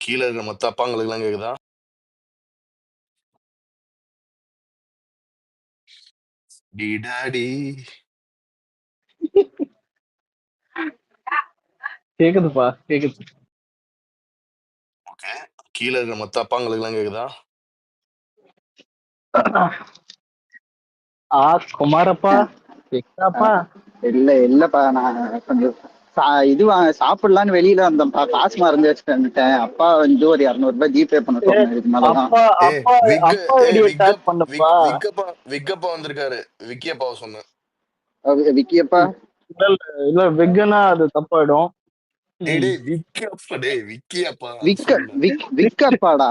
கீழ இருக்கிற மத்த அப்பாங்களுக்கெல்லாம் கேக்குதா? டி டாடி. கேக்குதுப்பா, கேக்குது. ஓகே. கீழ இருக்கிற மத்த அப்பாங்களுக்கெல்லாம் கேக்குதா? குமாரப்பா, கேக்குதாப்பா? இல்லப்பா நான் கொஞ்சம் சாப்பிடலான்னு வெளியில வந்தேன்ப்பா. காசு மறந்து வச்சுட்டு வந்துட்டேன். அப்பா வந்து ஒரு 200 ரூபாய் ஜிபே பண்ண சொன்னேன். இதுக்கு மேலதான் அப்பா ஏய் அப்பா விக் அப்பா ஏய் ஐடியை விக் டேக் பண்ணுப்பா. விக்கப்பா வந்திருக்காரு. விக்கி அப்பாவை சொன்னேன். விக்கியப்பா. இல்ல இல்ல இல்ல, வெக்குன்னா அது தப்பாயிடும். டேய் டேய் விக்கி அப்பா, டேய் விக்கி அப்பா சொன்னேன். விக்கப்பாடா.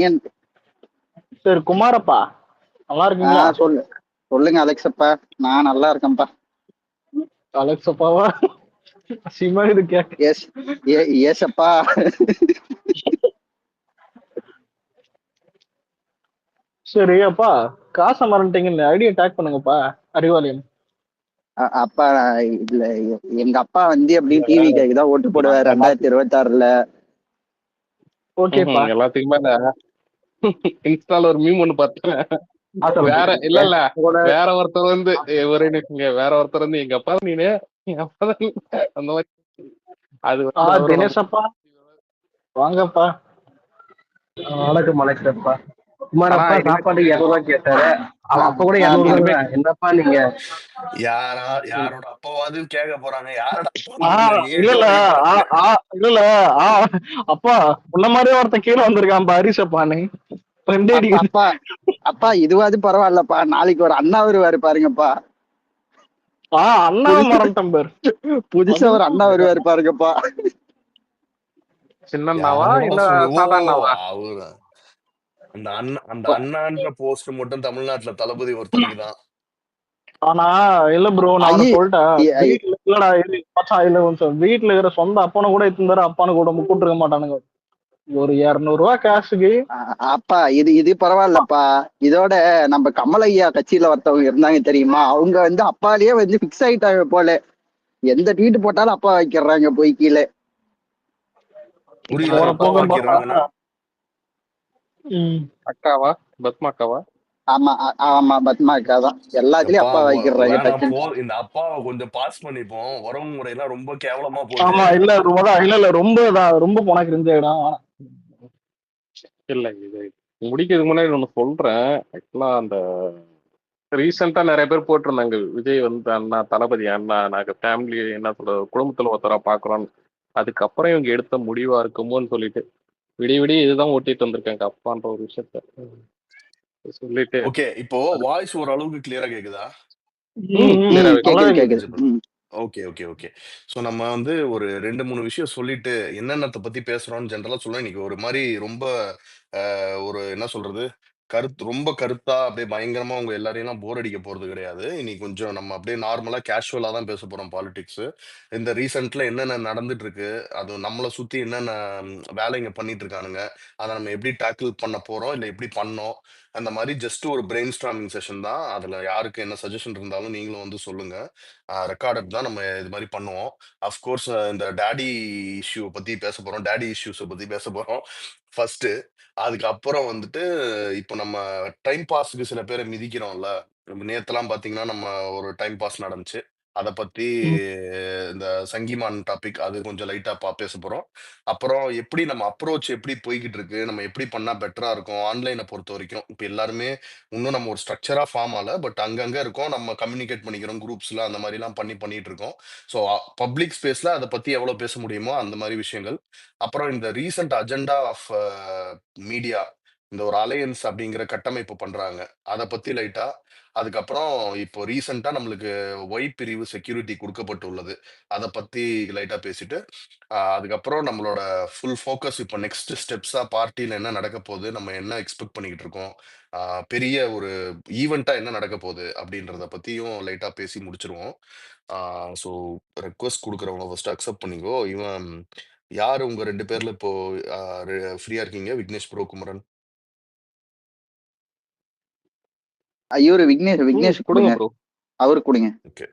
ஏன் சரி குமாரப்பா, நல்லா இருக்கீங்களா? சொல்லுங்க அலெக்ஸப்பா. நான் நல்லா இருக்கேன்ப்பா. அலெக்ஸ் அப்பாவா? சிமா இது கேட்க. ஏசப்பா. சரி அப்பா, காசை மறந்துட்டீங்கன்னு ஐடியா டேக் பண்ணுங்கப்பா. அறிவாலயம் அப்பா இல்ல, எங்க அப்பா வந்து எப்படியும் டிவி தான் ஓட்டு போடுவார் 2026. ஓகேப்பா. எல்லாத்துக்குமே இன்ஸ்டால ஒரு மீம் ஒண்ணு பார்த்தேன். வேற இல்ல இல்ல வேற ஒருத்தர் வந்து ஒரே நிமிஷங்க, வேற ஒருத்தர் வந்து எங்க அப்பா நீனு எங்க அப்பா தான் அந்த மாதிரி. அது தினேஷப்பா வாங்கப்பா. வணக்கம் அலெக்ஸப்பா. குமாரப்பா சாப்பாடு 200 கேட்டாரு. அப்ப கூட 200 என்னப்பா நீங்க யாரோட அப்பாவாது கேட்க போறாங்க. யாரோட இல்ல அப்பா உன்ன மாதிரியே ஒருத்தன் கீழே வந்திருக்கான்பா. ஹரிஷப்பானு அப்பா இதுவாது பரவாயில்லப்பா. நாளைக்கு ஒரு அண்ணா வருவாரு பாருங்கப்பா. அண்ணாவை மறந்துட்டேன் பேர். புதுசா ஒரு அண்ணா வருவாரு பாருங்கப்பா. சின்னண்ணாவா இல்ல சாதாரணவா? அந்த அண்ணான்ற போஸ்ட் மட்டும் தமிழ்நாட்டுல தளபதி ஒருத்தனுக்கு தான். ஆனா இல்ல ப்ரோ, நான் சொல்லிட்டேன். இல்லடா வீட்டுல இருக்கிற சொந்த அப்பனை கூட இத்தனை அப்பானு கூட கூப்பிட்டுருக்க மாட்டானுங்க. ஒரு 200 ரூபாய் காசுக்கு. அப்பா இது பரவாயில்லப்பா. இதோட நம்ம கமலையா கட்சியில ஒருத்தவங்க இருந்தாங்க தெரியுமா? அவங்க வந்து அப்பாலேயே வந்து பிக்ஸ் ஆயிட்டாங்க போல. எந்த ட்வீட் போட்டாலும் அப்பா வைக்கிறாங்க போய் கீழே. அக்காவா? பத்மா அக்காவா? ஆமா ஆமா, பத்மா அக்கா தான். எல்லாத்துலயும் அப்பா வைக்கிறாங்க. இந்த அப்பாவை கொஞ்சம் பாஸ் பண்ணிப்போம். உறவு முறையெல்லாம் ரொம்ப கேவலமா போகுது. ஆமா இல்ல ரொம்ப போனாக்கு இருந்தேடா. இல்ல இது முடிக்கிறதுக்கு முன்னாடி ஒண்ணு சொல்றேன். ஆக்சுவலா அந்த ரீசெண்டா நிறைய பேர் போட்டிருந்தாங்க, விஜய் வந்து அண்ணா தளபதி அண்ணா நாங்க ஃபேமிலி என்ன சொல்றது குடும்பத்துல ஒருத்தரா பாக்குறோம், அதுக்கப்புறம் இவங்க எடுத்த முடிவா இருக்குமோன்னு சொல்லிட்டு விடிய இதுதான் ஓட்டிட்டு வந்திருக்காங்க அப்பான்ற ஒரு விஷயத்த சொல்லிட்டு. ஓகே, இப்போ வாய்ஸ் ஓரளவுக்கு கிளியரா கேக்குதா? Okay okay okay. ஸோ நம்ம வந்து ஒரு 2-3 விஷயம் சொல்லிட்டு என்னென்னத்தை பத்தி பேசுறோம்னு ஜென்ரலா சொல்ல. இன்னைக்கு ஒரு மாதிரி ரொம்ப ஒரு என்ன சொல்றது ரொம்ப கருத்தா அப்படியே பயங்கரமா உங்க எல்லாரையும் போர் அடிக்க போறது கிடையாது. இன்னைக்கு கொஞ்சம் நம்ம அப்படியே நார்மலா கேஷுவலா தான் பேச போறோம் பாலிடிக்ஸ். இந்த ரீசெண்ட்ல என்னென்ன நடந்துட்டு இருக்கு, அது நம்மளை சுத்தி என்னென்ன வேலைங்க பண்ணிட்டு இருக்கானுங்க, அதை நம்ம எப்படி டேக்கிள் பண்ண போறோம், இல்லை எப்படி பண்ணோம், அந்த மாதிரி ஜஸ்ட் ஒரு பிரெயின் ஸ்டார்மிங் செஷன் தான். அதுல யாருக்கு என்ன சஜஷன் இருந்தாலும் நீங்களும் வந்து சொல்லுங்க. ரெக்கார்டட் தான், நம்ம இது மாதிரி பண்ணுவோம். அஃப்கோர்ஸ் இந்த டேடி இஷ்யூ பத்தி பேச போறோம். டேடி இஷ்யூஸை பத்தி பேச போறோம் ஃபர்ஸ்ட். அதுக்கப்புறம் வந்துட்டு இப்போ நம்ம டைம் பாஸ்க்கு சில பேரை மிதிக்கிறோம்ல. நேத்தெல்லாம் பாத்தீங்கன்னா நம்ம ஒரு டைம் பாஸ் நடந்துச்சு. அதை பத்தி இந்த சங்கிமான் டாபிக் அது கொஞ்சம் லைட்டா பேச போறோம். அப்புறம் எப்படி நம்ம அப்ரோச் எப்படி போய்கிட்டு இருக்கு, நம்ம எப்படி பண்ணா பெட்டரா இருக்கும் ஆன்லைனை பொறுத்த வரைக்கும். இப்போ எல்லாருமே இன்னும் நம்ம ஒரு ஸ்ட்ரக்சரா ஃபார்ம் ஆகல, பட் அங்கங்க இருக்கோம், நம்ம கம்யூனிகேட் பண்ணிக்கிறோம் குரூப்ஸ்ல, அந்த மாதிரி எல்லாம் பண்ணிட்டு இருக்கோம். ஸோ பப்ளிக் ஸ்பேஸ்ல அதை பத்தி எவ்வளவு பேச முடியுமோ அந்த மாதிரி விஷயங்கள். அப்புறம் இந்த ரீசன்ட் அஜெண்டா ஆஃப் மீடியா, இந்த ஒரு அலையன்ஸ் அப்படிங்கிற கட்டமைப்பு பண்றாங்க, அதை பத்தி லைட்டா. அதுக்கப்புறம் இப்போ ரீசெண்டா நம்மளுக்கு ஒய் பிரிவு செக்யூரிட்டி கொடுக்கப்பட்டுள்ளது, அதை பத்தி லைட்டா பேசிட்டு அதுக்கப்புறம் நம்மளோட ஃபுல் ஃபோக்கஸ் இப்போ நெக்ஸ்ட் ஸ்டெப்ஸா பார்ட்டியில என்ன நடக்க போகுது, நம்ம என்ன எக்ஸ்பெக்ட் பண்ணிக்கிட்டு இருக்கோம், பெரிய ஒரு ஈவெண்ட்டா என்ன நடக்க போகுது அப்படின்றத பத்தியும் லைட்டா பேசி முடிச்சிருவோம். ஸோ ரெக்வஸ்ட் கொடுக்குறவங்க ஃபர்ஸ்ட் அக்செப்ட் பண்ணிக்கோ. இவன் யாரு உங்க 2 பேர்ல இப்போ ஃப்ரீயா இருக்கீங்க? விக்னேஷ் ப்ரோ, குமரன். ஐயோ விக்னேஷ் கொடுங்க, அவருக்கு கொடுங்க. ஓகே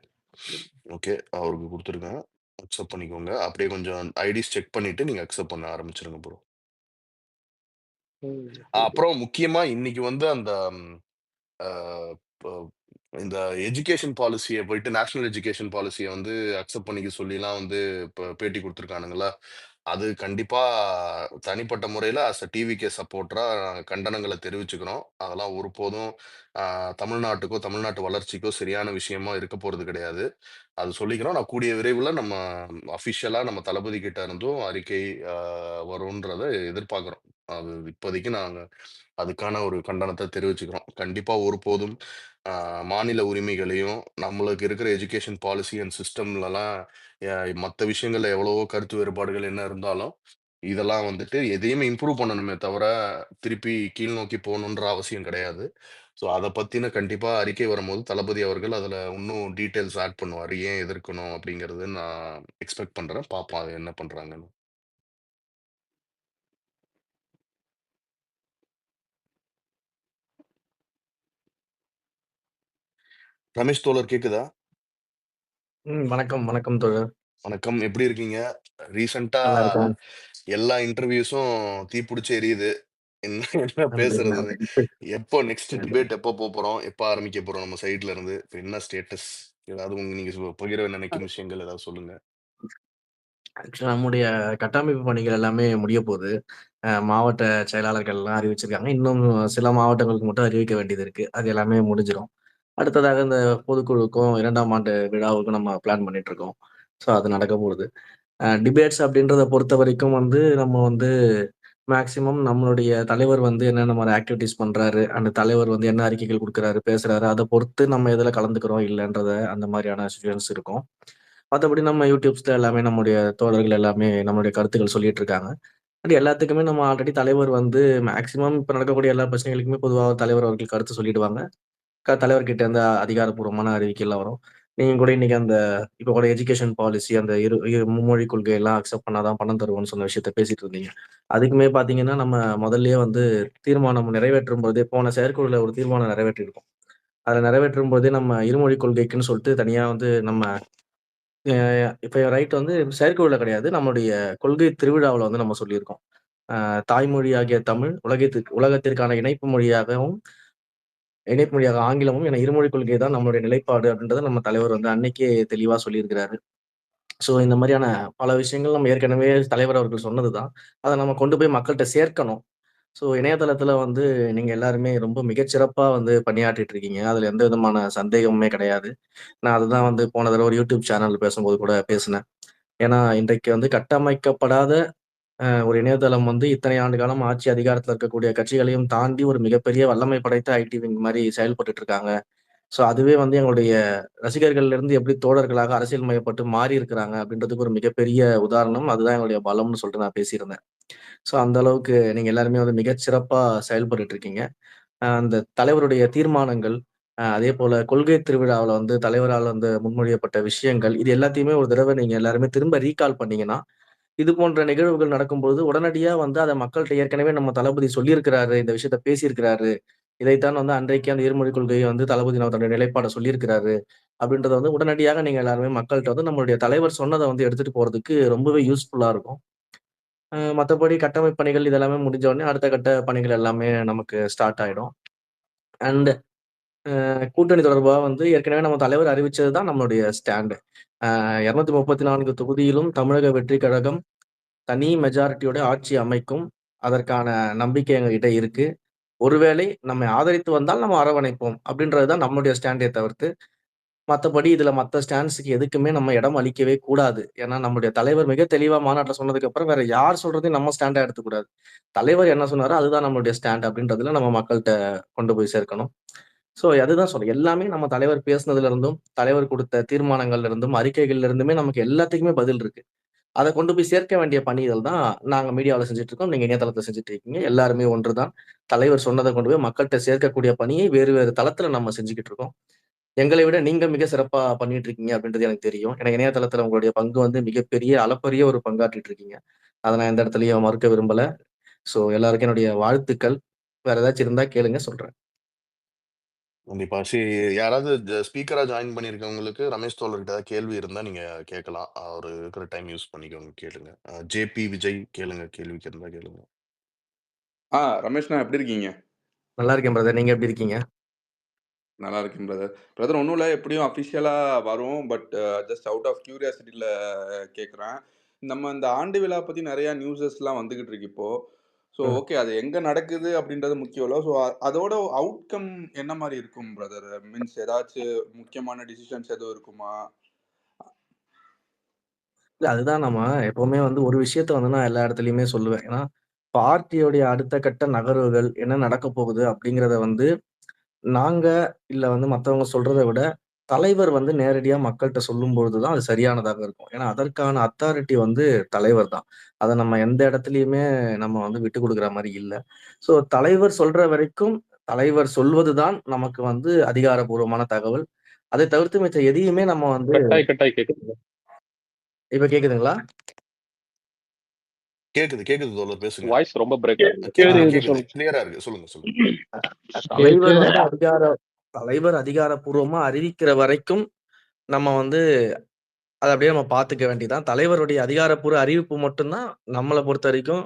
ஓகே, அவருக்கு கொடுத்துருக்கேன். அக்செப்ட் பண்ணிக்கோங்க. அப்படியே கொஞ்சம் ஐடிஸ் செக் பண்ணிட்டு நீங்க அக்செப்ட் பண்ண ஆரம்பிச்சுருங்க ப்ரோ. சரி. அப்புறம் முக்கியமா இன்னைக்கு வந்து அந்த அ ப இந்த எஜுகேஷன் பாலிசிய போயிட்டு நேஷனல் எஜுகேஷன் பாலிசிய வந்து அக்செப்ட் பண்ணிக்க சொல்லிலாம் வந்து பேட்டி குடுத்துருக்கானுங்கல்ல. அது கண்டிப்பா தனிப்பட்ட முறையில டிவிகே சப்போர்ட்டரா கண்டனங்கள தெரிவிச்சுக்கிறோம். அதெல்லாம் ஒருபோதும் அ தமிழ்நாட்டுக்கோ, தமிழ்நாட்டு வளர்ச்சிக்கோ சரியான விஷயமா இருக்க போறது கிடையாது. அது சொல்லிக்கிறோம். நான் கூடிய விரைவில நம்ம அஃபிஷியலா நம்ம தளபதி கிட்ட இருந்தும் அறிக்கை அ வரும்ன்றத எதிர்பார்க்கிறோம். அது இப்போதைக்கு நாங்க அதுக்கான ஒரு கண்டனத்த தெரிவிச்சுக்கிறோம். கண்டிப்பா ஒருபோதும் அ மாநில உரிமைகளையும், நம்மளுக்கு இருக்கிற எஜுகேஷன் பாலிசி அண்ட் சிஸ்டம்லலாம் எ மத்த விஷயங்கள்ல எவ்வளவோ கருத்து வேறுபாடுகள் என்ன இருந்தாலும், இதெல்லாம் வந்துட்டு எதையுமே இம்ப்ரூவ் பண்ணணுமே தவிர, திருப்பி கீழ் நோக்கி போணுன்ற அவசியம் கிடையாது. ஸோ அத பத்தின கண்டிப்பா அறிக்கை வரும்போது தளபதி அவர்கள் அதுல இன்னும் டீட்டெயில்ஸ் ஆட் பண்ணுவாரு. ஏன் எதிர்க்கணும் அப்படிங்கிறது நான் எக்ஸ்பெக்ட் பண்றேன். பார்ப்போம் அது என்ன பண்றாங்கன்னு. ரமேஷ் தோழர் கேக்குதா? வணக்கம், வணக்கம் தோழர். வணக்கம். எப்படி இருக்கீங்க? ரீசென்ட்டா நல்லா இருக்கேன். எல்லா இன்டர்வியூஸும் தீப்பிடிச்சு எரியுது. என்ன என்ன நன்றி, பேசுறதுன்னு. நன்றி. எப்போ நெக்ஸ்ட் நன்றி. டிபேட் எப்போ போப்போறோம்? எப்ப ஆரம்பிக்க போறோம் நம்ம சைட்ல இருந்து? இப்ப என்ன ஸ்டேட்டஸ்? ஏதாவது நீங்க பகிர நினைக்கும் விஷயங்கள் ஏதாவது சொல்லுங்க. ஆக்சுவலா நம்முடைய கட்டமைப்பு பணிகள் எல்லாமே முடியப் போகுது. மாவட்ட செயலாளர்கள்லாம் அறிவிச்சிருக்காங்க. இன்னும் சில மாவட்டங்களுக்கு மட்டும் அறிவிக்க வேண்டியது இருக்கு. அது எல்லாமே முடிஞ்சிரும். அடுத்ததாக இந்த பொதுக்குழுக்கும் 2ஆம் ஆண்டு விழாவுக்கும் நம்ம பிளான் பண்ணிட்டு இருக்கோம். ஸோ அது நடக்க போகுது. டிபேட்ஸ் அப்படின்றத பொறுத்தவரைக்கும் வந்து நம்ம வந்து மேக்ஸிமம் நம்மளுடைய தலைவர் வந்து என்னென்ன மாரி ஆக்டிவிட்டீஸ் பண்றாரு, அந்த தலைவர் வந்து என்ன அறிக்கைகள் குடுக்குறாரு, பேசுறாரு, அத பொறுத்து நம்ம எதுல கலந்துக்கிறோம் இல்லன்றத அந்த மாரியான சிச்சுவேஷன்ஸ் இருக்கும். மத்தபடி நம்ம யூடியூப்ஸ்ல எல்லாமே நம்முடைய தோழர்கள் எல்லாமே நம்மளுடைய கருத்துக்கள் சொல்லிட்டு இருக்காங்க. அது எல்லாத்துக்குமே நம்ம ஆல்ரெடி தலைவர் வந்து மேக்ஸிமம் இப்ப நடக்கக்கூடிய எல்லா பிரச்சனைகளுக்குமே பொதுவா தலைவர் அவர்கள் கருத்து சொல்லிடுவாங்க. தலைவர்கிட்ட இருந்து அதிகாரப்பூர்வமான அறிவிக்கைலாம் வரும். நீங்க கூட இன்னைக்கு அந்த இப்ப கூட எஜுகேஷன் பாலிசி அந்த இரு இரு மும்மொழி கொள்கையெல்லாம் அக்செப்ட் பண்ணா தான் பணம் தருவோம்னு சொன்ன விஷயத்த பேசிட்டு இருந்தீங்க. அதுக்குமே பார்த்தீங்கன்னா, நம்ம முதல்லயே வந்து தீர்மானம் நிறைவேற்றும்போதே போன செயற்குழுல ஒரு தீர்மானம் நிறைவேற்றியிருக்கோம். அத நிறைவேற்றும்போதே நம்ம இருமொழி கொள்கைக்குன்னு சொல்லிட்டு தனியா வந்து நம்ம அ இப்ப ரைட் வந்து செயற்குழுல கிடையாது. நம்மளுடைய கொள்கை திருவிழாவுல வந்து நம்ம சொல்லியிருக்கோம். தாய்மொழியாகிய தமிழ் உலகத்திற்கான இணைப்பு மொழியாக ஆங்கிலமும் என இருமொழிக் கொள்கை தான் நம்மளுடைய நிலைப்பாடு அப்படின்றத நம்ம தலைவர் வந்து அன்னைக்கே தெளிவா சொல்லியிருக்கிறாரு. ஸோ இந்த மாதிரியான பல விஷயங்கள் நம்ம ஏற்கனவே தலைவர் அவர்கள் சொன்னதுதான். அத நம்ம கொண்டு போய் மக்கள்ட்ட சேர்க்கணும். ஸோ இணையதளத்துல வந்து நீங்க எல்லாருமே ரொம்ப மிகச்சிறப்பா வந்து பணியாற்றிட்டு இருக்கீங்க. அதுல எந்த விதமான சந்தேகமுமே கிடையாது. நான் அதுதான் வந்து போன தடவ ஒரு யூடியூப் சேனல் பேசும்போது கூட பேசினேன். ஏன்னா இன்றைக்கு வந்து கட்டமைக்கப்படாத ஒரு இணையதளம் வந்து இத்தனை ஆண்டு காலம் ஆட்சி அதிகாரத்துல இருக்கக்கூடிய கட்சிகளையும் தாண்டி ஒரு மிகப்பெரிய வல்லமை படைத்த ஐடி விங் மாரி செயல்பட்டுட்டு இருக்காங்க. ஸோ அதுவே வந்து எங்களுடைய ரசிகர்கள்ல இருந்து எப்படி தோழர்களாக அரசியல் மயப்பட்டு மாறி இருக்கிறாங்க அப்படின்றதுக்கு ஒரு மிகப்பெரிய உதாரணம். அதுதான் எங்களுடைய பலம்னு சொல்லிட்டு நான் பேசியிருந்தேன். ஸோ அந்த அளவுக்கு நீங்க எல்லாருமே வந்து மிகச்சிறப்பா செயல்பட்டுட்டு இருக்கீங்க. அந்த தலைவருடைய தீர்மானங்கள், அதேபோல கொள்கை திருவிழாவுல வந்து தலைவரால் வந்து முன்மொழியப்பட்ட விஷயங்கள், இது எல்லாத்தையுமே ஒரு தடவ நீங்க எல்லாருமே திரும்ப ரீகால் பண்ணீங்கன்னா, இது போன்ற நிகழ்வுகள் நடக்கும்போது உடனடியா வந்து அத மக்கள்ட்ட ஏற்கனவே நம்ம தளபதி சொல்லியிருக்கிறாரு, இந்த விஷயத்த பேசியிருக்கிறாரு. இதைத்தான் வந்து அன்றைக்கே அந்த இருமொழிக் கொள்கையை வந்து தளபதி தன்னுடைய நிலைப்பாட சொல்லியிருக்கிறாரு. அப்படின்றத வந்து உடனடியாக நீங்க எல்லாருமே மக்கள்ட்ட வந்து நம்மளுடைய தலைவர் சொன்னத வந்து எடுத்துட்டு போறதுக்கு ரொம்பவே யூஸ்ஃபுல்லா இருக்கும். மத்தபடி கட்டமைப்பு பணிகள் இதெல்லாமே முடிஞ்ச உடனே அடுத்த கட்ட பணிகள் எல்லாமே நமக்கு ஸ்டார்ட் ஆயிடும். அண்ட் கூட்டணி தொடர்பா வந்து ஏற்கனவே நம்ம தலைவர் அறிவிச்சது தான் நம்மளுடைய ஸ்டாண்ட். 234 தொகுதியிலும் தமிழக வெற்றி கழகம் தனி மெஜாரிட்டியோட ஆட்சி அமைக்கும். அதற்கான நம்பிக்கை எங்ககிட்ட இருக்கு. ஒருவேளை நம்மை ஆதரித்து வந்தால் நம்ம அரவணைப்போம். அப்படின்றது தான் நம்மளுடைய ஸ்டாண்டே தவிர்த்து, மத்தபடி இதுல மத்த ஸ்டாண்ட்ஸ்க்கு எதுக்குமே நம்ம இடம் அளிக்கவே கூடாது. ஏன்னா நம்முடைய தலைவர் மிக தெளிவா மாநாட்ல சொன்னதுக்கு அப்புறம் வேற யார் சொல்றதையும் நம்ம ஸ்டாண்டா எடுத்துக்கக்கூடாது. தலைவர் என்ன சொன்னாரோ அதுதான் நம்மளுடைய ஸ்டாண்ட் அப்படின்றதுல நம்ம மக்கள்ட்ட கொண்டு போய் சேர்க்கணும். ஸோ அதுதான் சொல்றேன். எல்லாமே நம்ம தலைவர் பேசினதுல இருந்தும், தலைவர் குடுத்த தீர்மானங்கள்ல இருந்தும், அறிக்கைகள்ல இருந்துமே நமக்கு எல்லாத்துக்குமே பதில் இருக்கு. அத கொண்டு போய் சேர்க்க வேண்டிய பணிகள் தான் நாங்க மீடியாவுல செஞ்சுட்டு இருக்கோம். நீங்க இணையதளத்துல செஞ்சுட்டு இருக்கீங்க. எல்லாருமே ஒன்றுதான். தலைவர் சொன்னத கொண்டு போய் மக்கள்ட்ட சேர்க்கக்கூடிய பணியை வேறு வேறு தளத்துல நம்ம செஞ்சுகிட்டு இருக்கோம். எங்களை விட நீங்க மிக சிறப்பா பண்ணிட்டு இருக்கீங்க அப்படின்றது எனக்கு தெரியும். ஏன்னா இணையதளத்துல உங்களுடைய பங்கு வந்து மிகப்பெரிய, அளப்பரிய ஒரு பங்காற்றிட்டு இருக்கீங்க. அத நான் எந்த இடத்துலயும் மறுக்க விரும்பல. ஸோ எல்லாருக்கும் என்னுடைய வாழ்த்துக்கள். வேற ஏதாச்சும் இருந்தா கேளுங்க சொல்றேன். கண்டிப்பா. யாராவது ஸ்பீக்கரா ஜாயின் பண்ணியிருக்கவங்களுக்கு ரமேஷ் தோழர்கிட்ட ஏதாவது கேள்வி இருந்தா நீங்க கேட்கலாம். அவரு இருக்கிற டைம் யூஸ் பண்ணிக்கோங்க கேளுங்க. ஜேபி விஜய் கேளுங்க. கேள்விக்கு இருந்தா கேளுங்க. ரமேஷ்ண்ணா எப்படி இருக்கீங்க? நல்லா இருக்கேன் பிரதர். நீங்க எப்படி இருக்கீங்க? நல்லா இருக்கேன் பிரதர். பிரதர் ஒண்ணும் இல்ல. எப்படியும் அஃபிஷியலா வரும். பட் ஜஸ்ட் அவுட் ஆஃப் கியூரியாசிட்டில கேட்குறேன். நம்ம இந்த ஆண்டு விழா பத்தி நெறைய நியூஸஸ்லாம் வந்துகிட்டு இருக்கு இப்போ. ஸோ ம். ஓகே. அது எங்க நடக்குது அப்படின்றது முக்கியம் இல்ல. ஸோ அதோட அவுட்கம் என்ன மாரி இருக்கும் பிரதர்? மீன்ஸ் ஏதாச்சு முக்கியமான டிசிஷன்ஸ் எதுவும் இருக்குமா? இல்ல அதுதான் நம்ம எப்பவுமே வந்து ஒரு விஷயத்த வந்து நான் எல்லா இடத்துலயுமே சொல்லுவேன். ஏன்னா, பார்ட்டியோடைய அடுத்த கட்ட நகர்வுகள் என்ன நடக்கப் போகுது அப்படிங்கிறத வந்து நாங்க, இல்ல வந்து மத்தவங்க சொல்றத விட, தலைவர் வந்து நேரடியா மக்கள்ட்ட சொல்லும்பொழுது தான் அது சரியானதாக இருக்கும். ஏன்னா, அதற்கான அத்தாரிட்டி வந்து தலைவர் தான். அத நம்ம எந்த இடத்துலயுமே நம்ம வந்து விட்டுக் குடுக்குற மாரி இல்ல. ஸோ தலைவர் சொல்ற வரைக்கும், தலைவர் சொல்வது தான் நமக்கு வந்து அதிகாரப்பூர்வமான தகவல். அதை தவிர்த்து மிச்ச எதையுமே நம்ம வந்து கட்டாய் கட்டாய் கேக்குது. இப்ப கேக்குதுங்களா? கேக்குது, கேக்குது தோழர் பேசுங்க. வாய்ஸ் ரொம்ப பிரேக் ஆகுது. கேக்குது கேக்குது. சொல்லுங்க. கிளியரா இருக்கு. சொல்லுங்க, சொல்லுங்க. தலைவர் வந்து தலைவர் அதிகாரப்பூர்வமா அறிவிக்கிற வரைக்கும், நம்ம வந்து அத அப்படியே நம்ம பார்த்துக்க வேண்டியதுதான். தலைவருடைய அதிகாரப்பூர்வ அறிவிப்பு மட்டும் தான் நம்மள பொறுத்தவரைக்கும்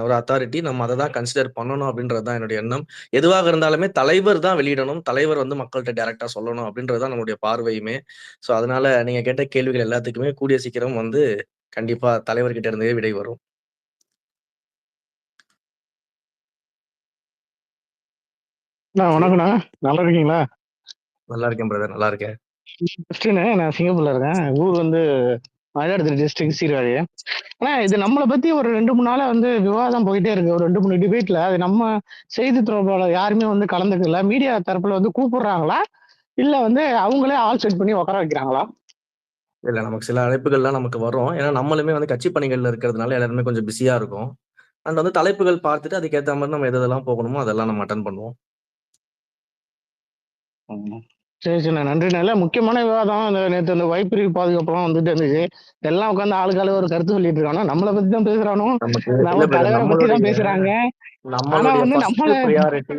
ஒரு அத்தாரிட்டி. நம்ம அத தான் கன்சிடர் பண்ணணும் அப்படின்றது தான் என்னுடைய எண்ணம். எதுவாக இருந்தாலுமே தலைவர் தான் வெளியிடணும். தலைவர் வந்து மக்கள்ட்ட டைரக்ட்டா சொல்லணும் அப்படின்றது தான் நம்முடைய பார்வையுமே. ஸோ அதனால நீங்க கேட்ட கேள்விகள் எல்லாத்துக்குமே கூடிய சீக்கிரம் வந்து கண்டிப்பா தலைவர்கிட்ட இருந்தே விடை வரும். வணக்கண்ணா. நல்லா இருக்கீங்களா? நல்லா இருக்கேன் பிரதர். நல்லா இருக்கேன். கிறிஸ்டினு. நான் சிங்கப்பூர்ல இருக்கேன். ஊர் வந்து மயிலாடுதுறை டிஸ்ட்ரிக்ட் சீர்காழி. ஆனா இது நம்மளை பத்தி ஒரு 2-3 நாளா வந்து விவாதம் போயிட்டே இருக்கு. ஒரு 2-3 டிபேட்ல அது நம்ம செய்தி தொடர்பாளர் யாருமே வந்து கலந்துக்கல. மீடியா தரப்புல வந்து கூப்பிடுறாங்களா? இல்ல வந்து அவங்களே ஆள் செட் பண்ணி உட்கார வைக்கிறாங்களா? இல்ல நமக்கு சில அழைப்புகள்லாம் நமக்கு வரும். ஏன்னா நம்மளுமே வந்து கட்சி பணிகள்ல இருக்கிறதுனால எல்லாருமே கொஞ்சம் பிஸியா இருக்கோம். அண்ட் வந்து தலைப்புகள் பார்த்துட்டு அதுக்கேத்த மாரி நம்ம எதெல்லாம் போகணுமோ அதெல்லாம் நம்ம அட்டெண்ட் பண்ணுவோம். ம். சரி சரிண்ணா, நன்றிண்ணா. இல்ல முக்கியமான விவாதம் அந்த நேற்று அந்த வைப்பிரிவு பாதுகாப்புலாம் வந்துட்டு இருந்துச்சு. எல்லாம் உட்காந்து ஆளுக்காளு ஒரு கருத்து சொல்லிட்டு இருக்கானோ, நம்மளை பத்தி தான் பேசுறானோ, நமக்கு நம்ம இல்ல பிரதர் தலைவரை பத்தி தான் நம்மளுடைய பேசுறாங்க. ஆனா நம்மளுடைய வந்து ஃபர்ஸ்ட் நம்மள பிரியாரிட்டி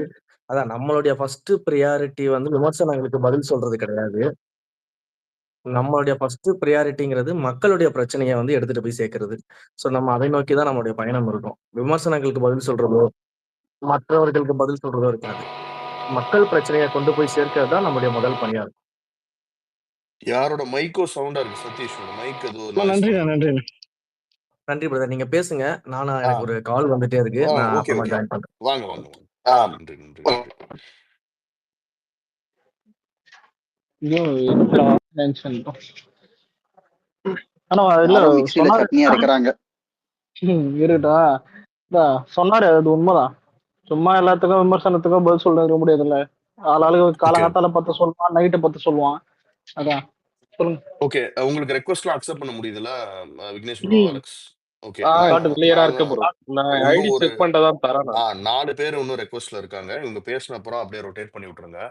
நம்மளுடைய ஃபர்ஸ்ட் பிரியாரிட்டி வந்து விமர்சனங்களுக்கு பதில் சொல்றது கிடையாது. நம்மளுடைய ஃபர்ஸ்ட் பிரியாரிட்டிங்கிறது மக்களுடைய பிரச்சனைய வந்து எடுத்துட்டு போய் சேர்க்கிறது. ஸோ நம்ம அதை நோக்கி தான் நம்மளுடைய பயணம் இருக்கும். விமர்சனங்களுக்கு பதில் சொல்றதோ, மற்றவர்களுக்கு பதில் சொல்றதோ இருக்காது. மக்கள் பிரச்சனைய கொண்டு போய் சேர்க்கிறது தான் நம்முடைய முதல் பணியா இருக்கும். யாரோட மைக்கோ சவுண்டா இருக்கு சதீஷ்? உங்க மைக் ஏதோ நாய்ஸ் நன்றிண்ணா பண்ணுது. நன்றிண்ணா. நன்றி பிரதர். நீங்க பேசுங்க. ஆ, எனக்கு ஒரு கால் வந்துட்டே இருக்கு. நான் ஓகே, அப்புறமா ஓகே. ஜாயின் பண்றேன். வாங்க, வாங்க, வாங்க. நன்றி, நன்றி, நன்றி. ஐயோ இருக்குடா டென்ஷன். ஆனா இல்ல யாரோ மிக்ஸில சொன்னாரு. சட்னி அரைக்கிறாங்க. இருக்கட்டா. சொன்னாரு அது உண்மைதான். சும்மா எல்லாத்துக்கும் விமர்சனத்துக்கும் பதில் சொல்ல முடியாதுல்ல. ஆளாளுக்கு ஓகே, காலங்காத்தால பார்த்து சொல்லுவான், நைட்டை பார்த்து சொல்லுவான். அதான் சொல்லுங்க. ஓகே. உங்களுக்கு ரெக்வெஸ்ட்லாம் அக்செப்ட் பண்ண முடியுதுல்ல? விக்னேஷ் ப்ரோ, ம். அலெக்ஸ். ஓகே. காட்டுது. கிளியரா நாங்க இருக்கு ப்ரோ. நான் இன்னும் ஐடி ஒரு செக் பண்ணிட்டு தான் தரேன் நான். 4 பேர் இன்னும் ரெக்வெஸ்ட்ல இருக்காங்க. இவங்க பேசின அப்புறம் அப்படியே ரொட்டேட் பண்ணி விட்டுருங்க.